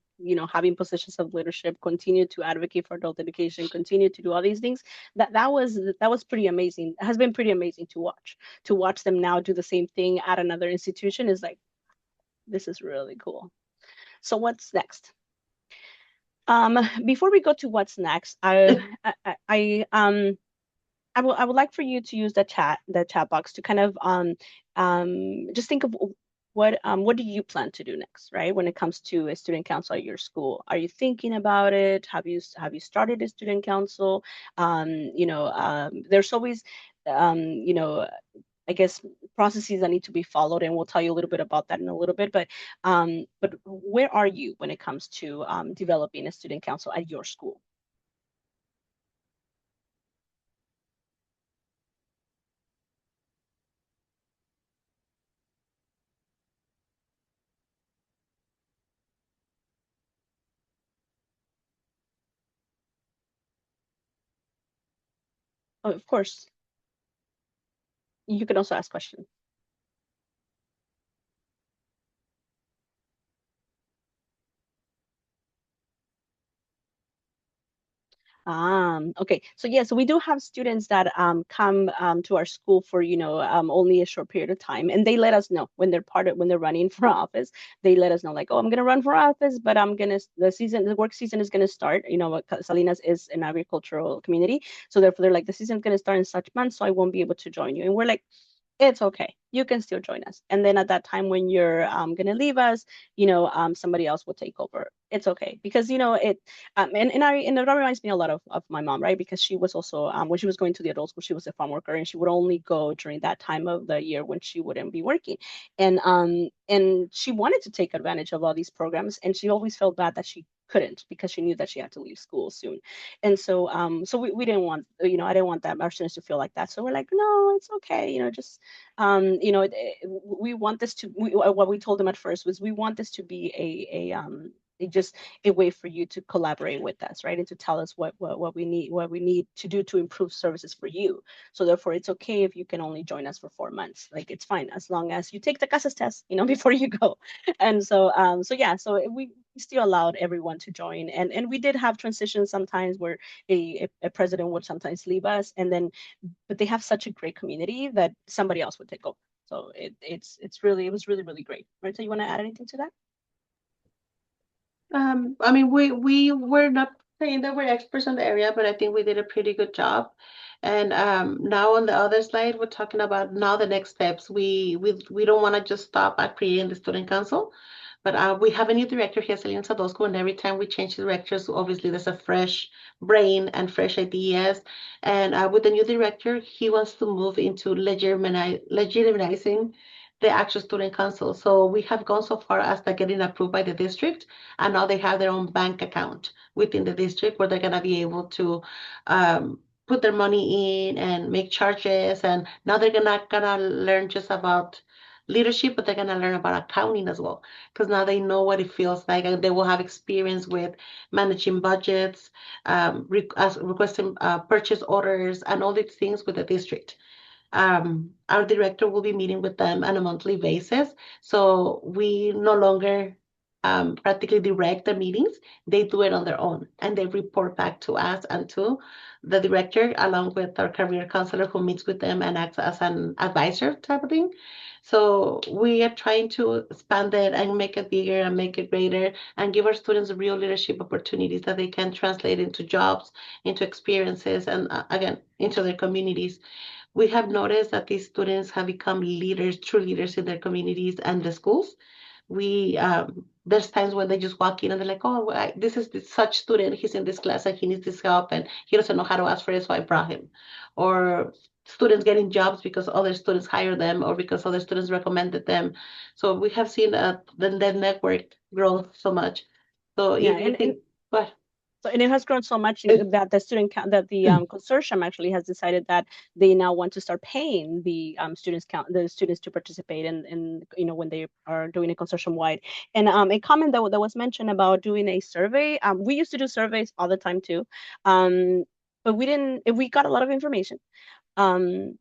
having positions of leadership, continue to advocate for adult education, continue to do all these things. That was pretty amazing. It has been pretty amazing to watch. To watch them now do the same thing at another institution is like, this is really cool. So what's next? Before we go to what's next, I would like for you to use the chat box to kind of just think of what do you plan to do next, right? When it comes to a student council at your school, are you thinking about it? Have you started a student council? There's always you know I guess processes that need to be followed, and we'll tell you a little bit about that in a little bit. But where are you when it comes to developing a student council at your school? Oh, of course, you can also ask questions. Okay. So yeah, so we do have students that come to our school for, only a short period of time, and they let us know when they're running for office. They let us know like, oh, I'm gonna run for office, but the work season is gonna start. Salinas is an agricultural community, so therefore they're like, the season's gonna start in such months, so I won't be able to join you. And we're like, it's okay. You can still join us. And then at that time when you're going to leave us, somebody else will take over. It's okay because it and that reminds me a lot of my mom, right? Because she was also when she was going to the adult school, she was a farm worker and she would only go during that time of the year when she wouldn't be working. And she wanted to take advantage of all these programs, and she always felt bad that she couldn't because she knew that she had to leave school soon. And so we didn't want, I didn't want that our students to feel like that. So we're like, no, it's okay, just we want this to what we told them at first was we want this to be just a way for you to collaborate with us, right? And to tell us what we need to do to improve services for you. So therefore it's okay if you can only join us for 4 months. Like, it's fine as long as you take the CASAS test, before you go. And so we still allowed everyone to join. And we did have transitions sometimes where a president would sometimes leave us, but they have such a great community that somebody else would take over. So it was really, really great. Marita, you want to add anything to that? I mean, we were not saying that we're experts on the area, but I think we did a pretty good job. And now on the other slide, we're talking about now the next steps. We don't want to just stop at creating the student council, but we have a new director here, Selena Sadosco, and every time we change directors, obviously there's a fresh brain and fresh ideas. And with the new director, he wants to move into legitimizing the actual student council. So we have gone so far as to getting approved by the district, and now they have their own bank account within the district where they're going to be able to put their money in and make charges. And now they're not gonna learn just about leadership, but they're going to learn about accounting as well, because now they know what it feels like, and they will have experience with managing budgets, requesting purchase orders, and all these things with the district. Our director will be meeting with them on a monthly basis. So we no longer practically direct the meetings. They do it on their own and they report back to us and to the director, along with our career counselor who meets with them and acts as an advisor type of thing. So we are trying to expand it and make it bigger and make it greater and give our students real leadership opportunities that they can translate into jobs, into experiences, and again, into their communities. We have noticed that these students have become leaders, true leaders in their communities and the schools. There's times when they just walk in and they're like, oh, this is such student. He's in this class and he needs this help and he doesn't know how to ask for it, so I brought him. Or students getting jobs because other students hire them or because other students recommended them. So we have seen the network grow so much. So Yeah, if you think, but so, and it has grown so much that the that the consortium actually has decided that they now want to start paying the the students to participate in when they are doing a consortium wide. And a comment that was mentioned about doing a survey. We used to do surveys all the time too, but we didn't. We got a lot of information. Um,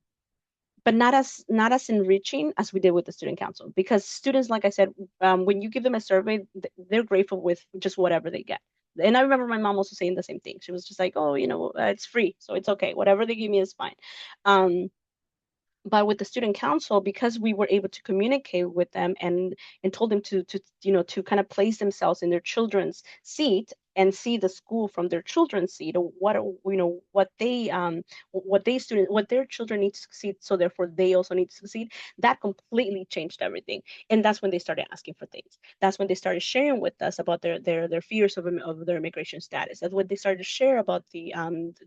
but not as enriching as we did with the student council, because students, like I said, when you give them a survey, they're grateful with just whatever they get. And I remember my mom also saying the same thing. She was just like, oh, it's free, so it's okay, whatever they give me is fine. But with the student council, because we were able to communicate with them and told them to kind of place themselves in their children's seat and see the school from their children's seat, or what their children need to succeed, so therefore they also need to succeed. That completely changed everything. And that's when they started asking for things. That's when they started sharing with us about their fears of their immigration status. That's when they started to share about the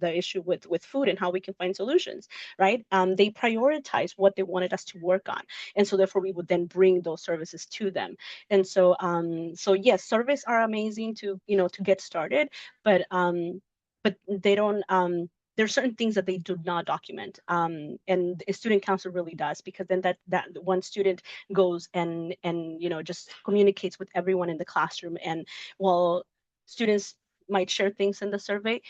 issue with food and how we can find solutions, right? They prioritize what they wanted us to work on, and so therefore we would then bring those services to them. And so yes, surveys are amazing to get started, but they don't. There are certain things that they do not document, and a student council really does, because then that one student goes and just communicates with everyone in the classroom, and while students might share things in the survey,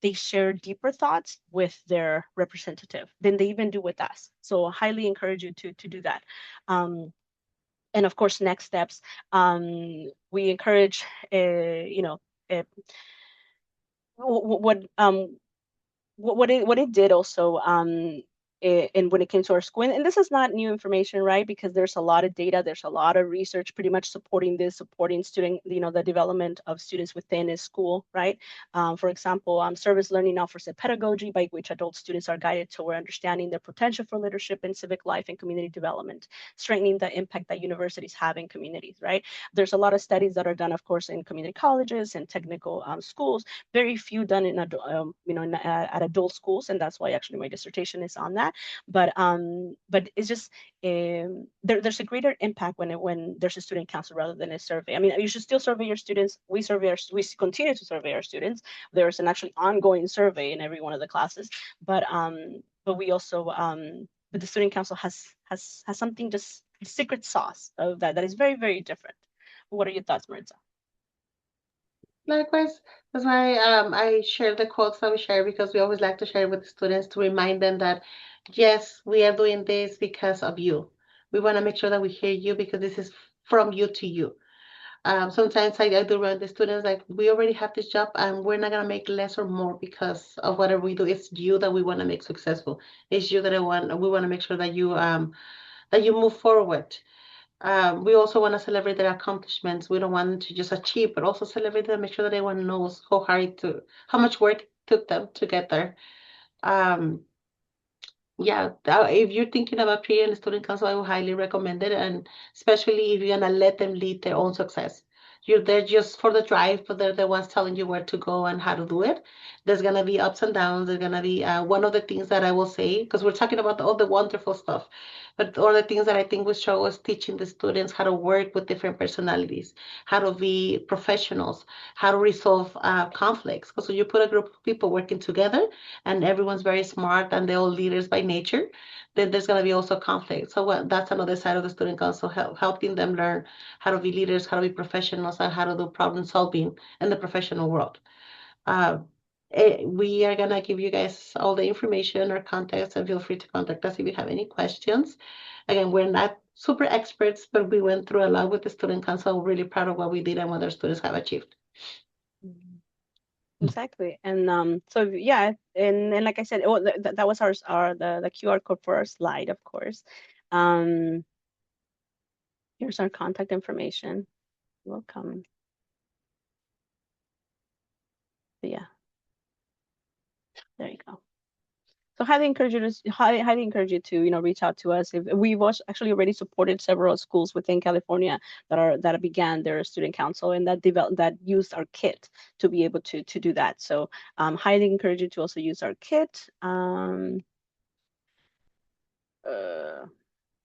they share deeper thoughts with their representative than they even do with us. So I highly encourage you to do that. And of course, next steps, we encourage, uh, what what it did also, and when it came to our school, and this is not new information, right? Because there's a lot of data, there's a lot of research pretty much supporting this, supporting student, the development of students within a school, right? For example, service learning offers a pedagogy by which adult students are guided toward understanding their potential for leadership and civic life and community development, strengthening the impact that universities have in communities, right? There's a lot of studies that are done, of course, in community colleges and technical schools, very few done at adult schools, and that's why actually my dissertation is on that. But it's just, there's a greater impact when there's a student council rather than a survey. I mean, you should still survey your students. We continue to survey our students. There's an actually ongoing survey in every one of the classes, but we also, but the student council has something, just secret sauce of that is very, very different. What are your thoughts, Maritza? likewise, that's why I share the quotes that we share, because we always like to share with the students to remind them that yes, we are doing this because of you. We want to make sure that we hear you because this is from you to you. Sometimes I do run the students like, we already have this job and we're not gonna make less or more because of whatever we do. It's you that we want to make successful. It's you that we want to make sure that you move forward. We also want to celebrate their accomplishments. We don't want them to just achieve, but also celebrate them, make sure that everyone knows how much work it took them to get there. Um, yeah, if you're thinking about creating a student council, I would highly recommend it, and especially if you're gonna let them lead their own success. you're there just for the drive, but they're the ones telling you where to go and how to do it. There's gonna be ups and downs. There's gonna be one of the things that I will say, because we're talking about all the wonderful stuff, but all the things that I think we show is teaching the students how to work with different personalities, how to be professionals, how to resolve conflicts. Because when you put a group of people working together and everyone's very smart and they're all leaders by nature, then there's going to be also conflict. So that's another side of the student council, helping them learn how to be leaders, how to be professionals, and how to do problem solving in the professional world. Uh, we are going to give you guys all the information or contacts, and feel free to contact us if you have any questions. Again, we're not super experts, but we went through a lot with the student council. We're really proud of what we did and what our students have achieved. Exactly. And so yeah, and like I said, that was our the QR code for our slide, of course. Um, here's our contact information. Welcome. But yeah, there you go. So highly encourage you to reach out to us. If we've actually already supported several schools within California that began their student council and that used our kit to be able to do that. So highly encourage you to also use our kit. There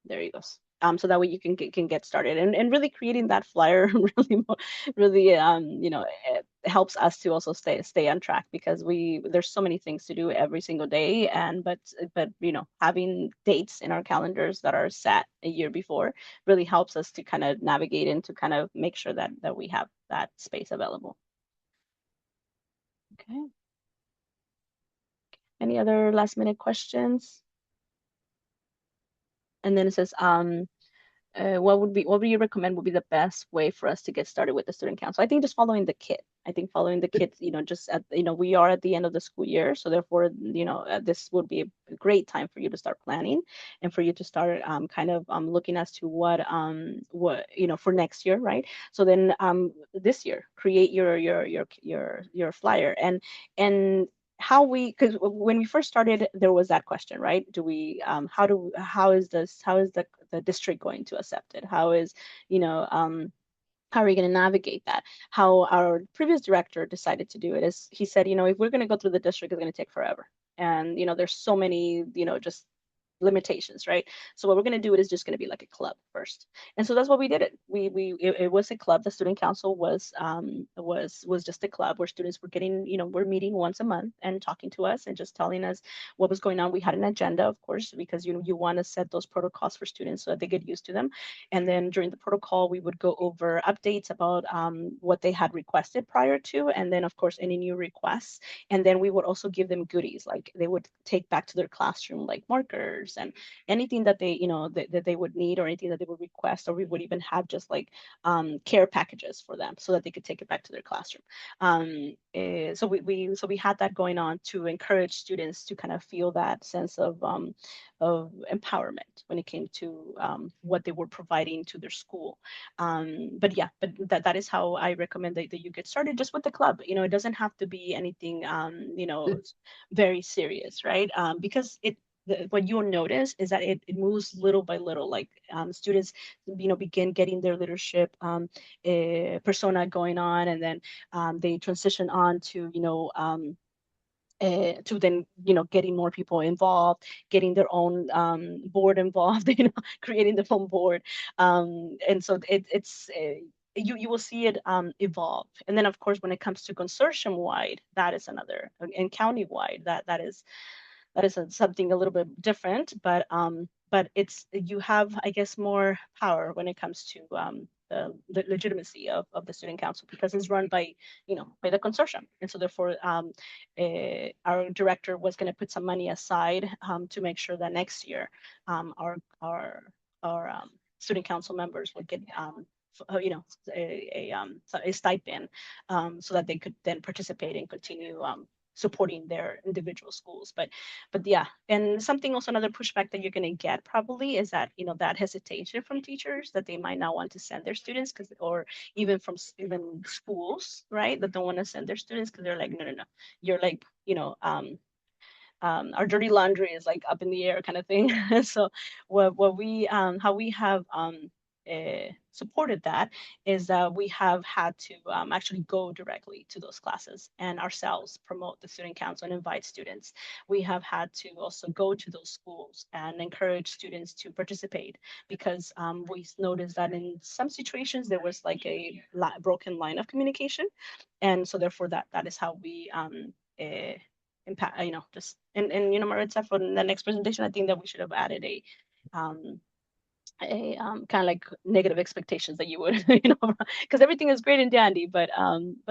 you go. So that way you can get started and really creating that flyer really it helps us to also stay on track because there's so many things to do every single day but having dates in our calendars that are set a year before really helps us to kind of navigate and to kind of make sure that we have that space available. Okay. Any other last minute questions? And then it says what would you recommend would be the best way for us to get started with the student council? I think just following the kit. I think following the kit, just we are at the end of the school year, so therefore, this would be a great time for you to start planning and for you to start kind of looking as to what for next year, right? So then this year, create your flyer and because when we first started there was that question, right? Do we how is the district going to accept it? How are we going to navigate that? How our previous director decided to do it is he said, if we're going to go through the district, it's going to take forever. And, there's so many, just limitations, right? So what we're going to do it is just going to be like a club first. And so that's what we did it. It was a club. The student council was just a club where students were getting, we're meeting once a month and talking to us and just telling us what was going on. We had an agenda, of course, because you want to set those protocols for students so that they get used to them. And then during the protocol, we would go over updates about what they had requested prior to, and then of course any new requests. And then we would also give them goodies, like they would take back to their classroom, like markers and anything that they, that they would need or anything that they would request, or we would even have just like care packages for them so that they could take it back to their classroom. So we had that going on to encourage students to kind of feel that sense of empowerment when it came to what they were providing to their school. But that is how I recommend that you get started just with the club. It doesn't have to be anything, very serious, right? Because what you'll notice is that it moves little by little, like students begin getting their leadership persona going on, and then they transition on to to then getting more people involved, getting their own board involved, creating their own board, and so it's you will see it evolve. And then of course when it comes to consortium wide, that is another, and county wide, that is something a little bit different, but you have, I guess, more power when it comes to the legitimacy of the student council because it's run by by the consortium. And so therefore our director was going to put some money aside to make sure that next year our student council members would get a stipend so that they could then participate and continue supporting their individual schools. But yeah, and something also, another pushback that you're going to get probably is that that hesitation from teachers that they might not want to send their students because, or even from even schools, right, that don't want to send their students because they're like, no, you're like our dirty laundry is like up in the air kind of thing. So what we how we have supported that is that we have had to actually go directly to those classes and ourselves promote the student council and invite students. We have had to also go to those schools and encourage students to participate because we noticed that in some situations there was like a broken line of communication, and so therefore that is how we impact, just and Maritza, for the next presentation, I think that we should have added um, a kind of like negative expectations that you would, because everything is great and dandy, but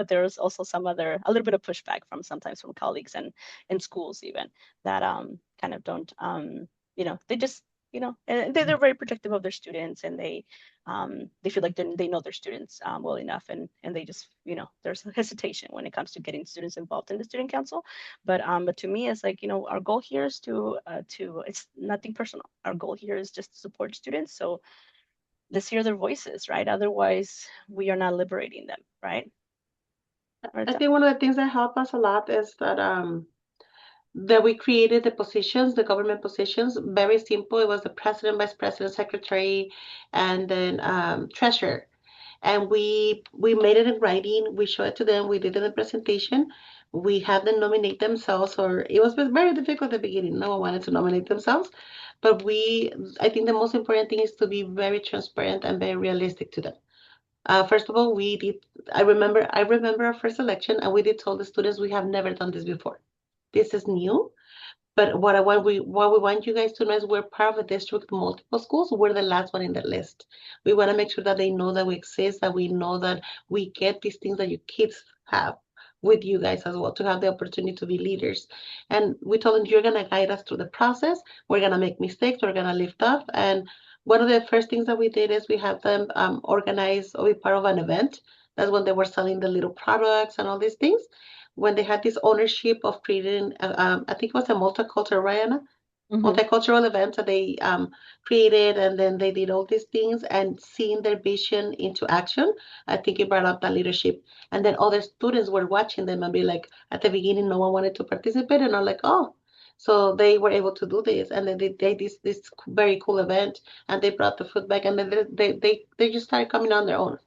there's also some other a little bit of pushback from sometimes from colleagues and schools even that kind of don't they just and they're very protective of their students, and they feel like they know their students well enough, and they just there's hesitation when it comes to getting students involved in the student council. But to me, it's like, our goal here is to it's nothing personal. Our goal here is just to support students. So let's hear their voices, right? Otherwise, we are not liberating them, right? I think one of the things that helped us a lot is that we created the positions, the government positions, very simple. It was the president, vice president, secretary, and then treasurer. And we made it in writing. We showed it to them. We did it in the presentation. We had them nominate themselves, or it was very difficult at the beginning. No one wanted to nominate themselves, but I think the most important thing is to be very transparent and very realistic to them. First of all, we did. I remember our first election, and we did tell the students we have never done this before. This is new. But what we want you guys to know is we're part of a district with multiple schools. We're the last one in the list. We want to make sure that they know that we exist, that we know that we get these things that your kids have with you guys as well, to have the opportunity to be leaders. And we told them, you're gonna guide us through the process. We're gonna make mistakes, we're gonna lift up. And one of the first things that we did is we had them organize or be part of an event. That's when they were selling the little products and all these things, when they had this ownership of creating, I think it was a multicultural, Rihanna, multicultural event that they created, and then they did all these things, and seeing their vision into action, I think it brought up that leadership. And then other students were watching them and be like, at the beginning, no one wanted to participate, and I'm like, oh. So they were able to do this, and then they did this very cool event, and they brought the food back, and then they just started coming on their own.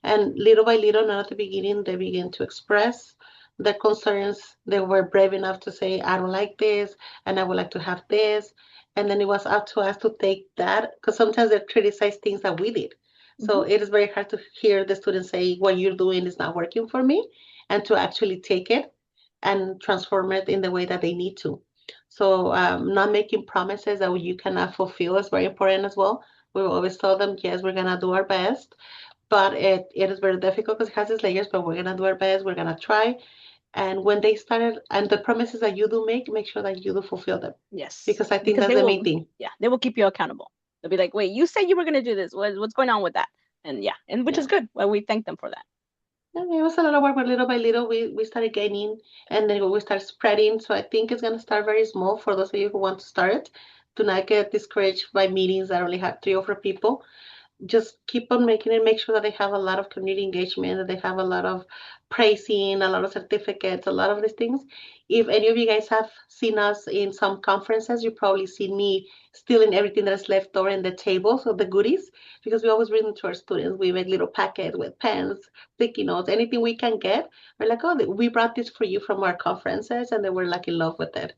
And little by little, not at the beginning, they began to express their concerns. They were brave enough to say, I don't like this, and I would like to have this. And then it was up to us to take that, because sometimes they criticize things that we did. So it is very hard to hear the students say, what you're doing is not working for me, and to actually take it and transform it in the way that they need to. So not making promises that you cannot fulfill is very important as well. We always tell them, yes, we're going to do our best, but it is very difficult because it has its layers, but we're gonna do our best, we're gonna try. And when they started, and the promises that you do make sure that you do fulfill them. Yes. Because I think that's the main thing. Yeah, they will keep you accountable. They'll be like, wait, you said you were gonna do this. What's going on with that? And yeah, and which is good. Well, we thank them for that. Yeah, it was a lot of work, but little by little we started gaining, and then we start spreading. So I think it's gonna start very small for those of you who want to start. Do not get discouraged by meetings that only have 3 or 4 people. Just keep on making it, make sure that they have a lot of community engagement, that they have a lot of praising, a lot of certificates, a lot of these things. If any of you guys have seen us in some conferences, you probably seen me stealing everything that's left over in the table, so the goodies, because we always bring them to our students. We make little packets with pens, sticky notes, anything we can get. We're like, oh, we brought this for you from our conferences, and they were like in love with it.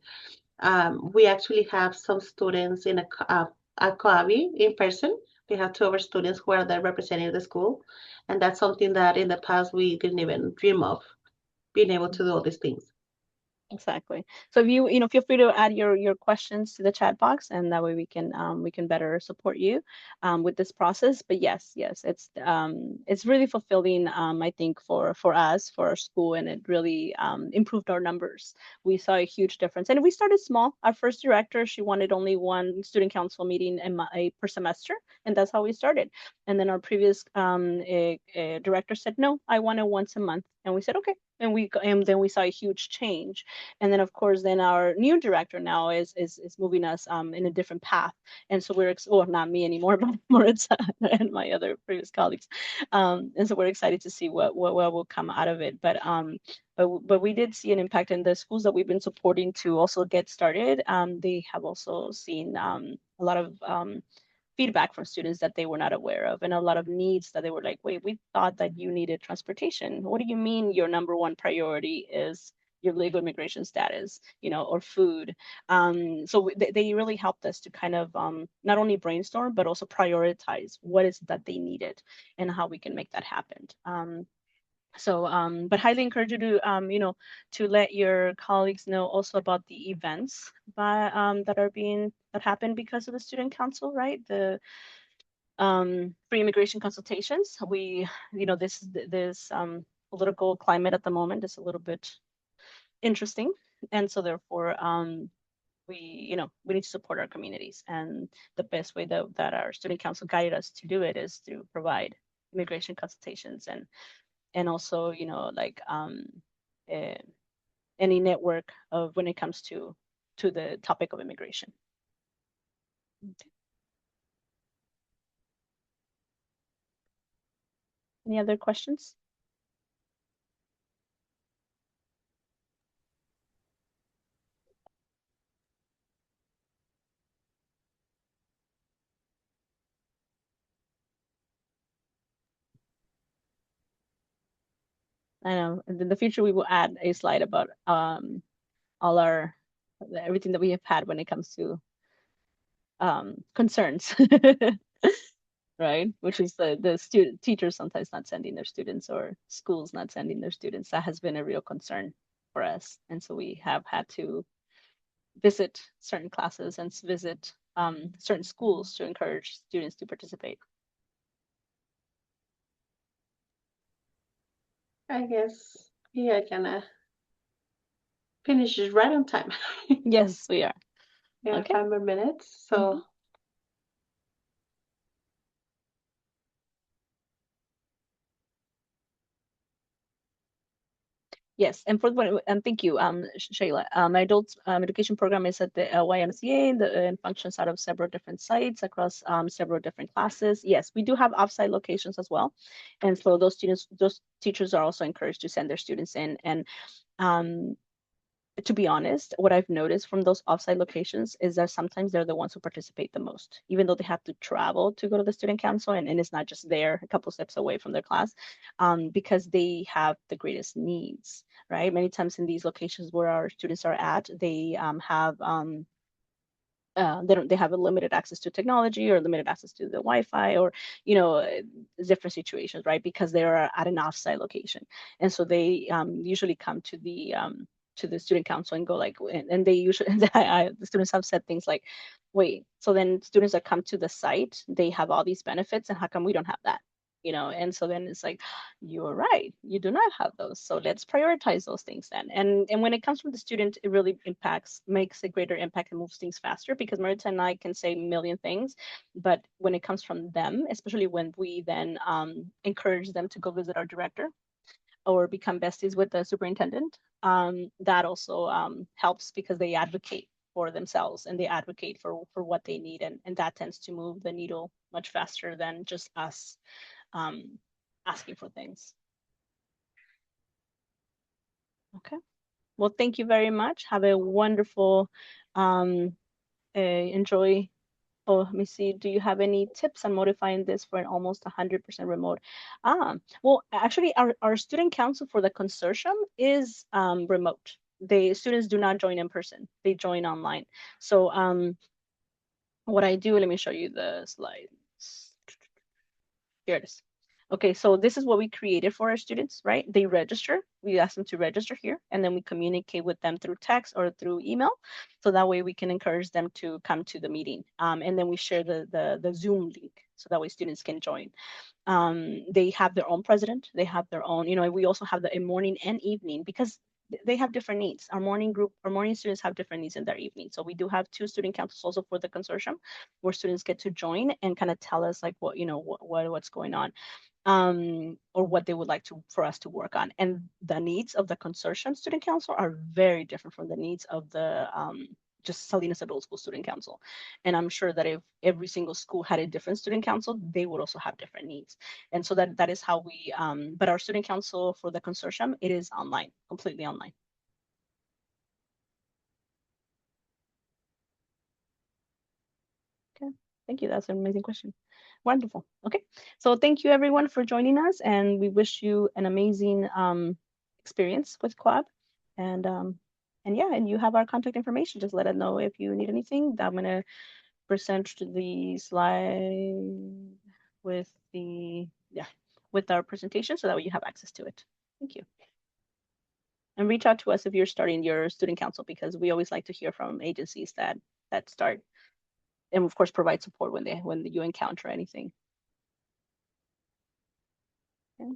We actually have some students in a COABI in person. We have 2 of our students who are there representing the school. And that's something that in the past we didn't even dream of, being able to do all these things. Exactly. So if you feel free to add your questions to the chat box, and that way we can better support you with this process. But yes, it's really fulfilling, I think, for us, for our school, and it really improved our numbers. We saw a huge difference, and we started small. Our first director, she wanted only one student council meeting per semester, and that's how we started. And then our previous director said, no, I want it once a month, and we said okay. And then we saw a huge change. And then of course then our new director now is moving us in a different path. And so not me anymore, but Maritza and my other previous colleagues. And so we're excited to see what will come out of it. But we did see an impact in the schools that we've been supporting to also get started. They have also seen a lot of feedback from students that they were not aware of, and a lot of needs that they were like, wait, we thought that you needed transportation. What do you mean your number one priority is your legal immigration status, or food? So they really helped us to kind of not only brainstorm, but also prioritize what is that they needed and how we can make that happen. But highly encourage you to, to let your colleagues know also about the events that happen because of the student council, right? The free immigration consultations. This political climate at the moment is a little bit interesting, and so therefore, we need to support our communities, and the best way that our student council guided us to do it is to provide immigration consultations and also like uh, any network of when it comes to the topic of immigration. Okay. Any other questions? I know in the future we will add a slide about all our everything that we have had when it comes to concerns. Right? Which is the student teachers sometimes not sending their students or schools not sending their students. That has been a real concern for us. And so we have had to visit certain classes and visit certain schools to encourage students to participate. I guess we are gonna finish it right on time. Yes, we are. We have Okay. 5 more minutes, so Yes, and thank you, Shayla. My adult education program is at the YMCA and functions out of several different sites across several different classes. Yes, we do have offsite locations as well, and so those teachers are also encouraged to send their students in. And um, to be honest, what I've noticed from those offsite locations is that sometimes they're the ones who participate the most, even though they have to travel to go to the student council, and it's not just there a couple steps away from their class, because they have the greatest needs, right? Many times in these locations where our students are at, they have they have a limited access to technology or limited access to the Wi-Fi or different situations, right? Because they are at an offsite location, and so they usually come to the student council and go like, and they usually the students have said things like, wait, so then students that come to the site, they have all these benefits, and how come we don't have that? And so then it's like, you're right, you do not have those, so let's prioritize those things then. And when it comes from the student, it really makes a greater impact and moves things faster, because Maritza and I can say a million things, but when it comes from them, especially when we then encourage them to go visit our director or become besties with the superintendent, that also helps, because they advocate for themselves and they advocate for what they need, and that tends to move the needle much faster than just us asking for things. Okay. Well, thank you very much. Have a wonderful enjoy. Oh, let me see. Do you have any tips on modifying this for an almost 100% remote? Well, actually, our student council for the consortium is remote. Students do not join in person. They join online. So what I do, let me show you the slides. Here it is. Okay, so this is what we created for our students, right? They register. We ask them to register here, and then we communicate with them through text or through email. So that way we can encourage them to come to the meeting. And then we share the Zoom link, so that way students can join. They have their own president. They have their own, we also have the morning and evening, because they have different needs. Our morning students have different needs in their evening. So we do have 2 student councils also for the consortium, where students get to join and kind of tell us like what's going on, or what they would like for us to work on. And the needs of the consortium student council are very different from the needs of the just Salinas Adult School Student Council. And I'm sure that if every single school had a different student council, they would also have different needs. And so that is how we, but our student council for the consortium, it is online, completely online. Okay. Thank you. That's an amazing question. Wonderful. Okay. So thank you everyone for joining us, and we wish you an amazing experience with Quab. And yeah, and you have our contact information. Just let us know if you need anything. I'm gonna present the slide with the with our presentation so that way you have access to it. Thank you. And reach out to us if you're starting your student council, because we always like to hear from agencies that start, and of course provide support when you encounter anything. Okay.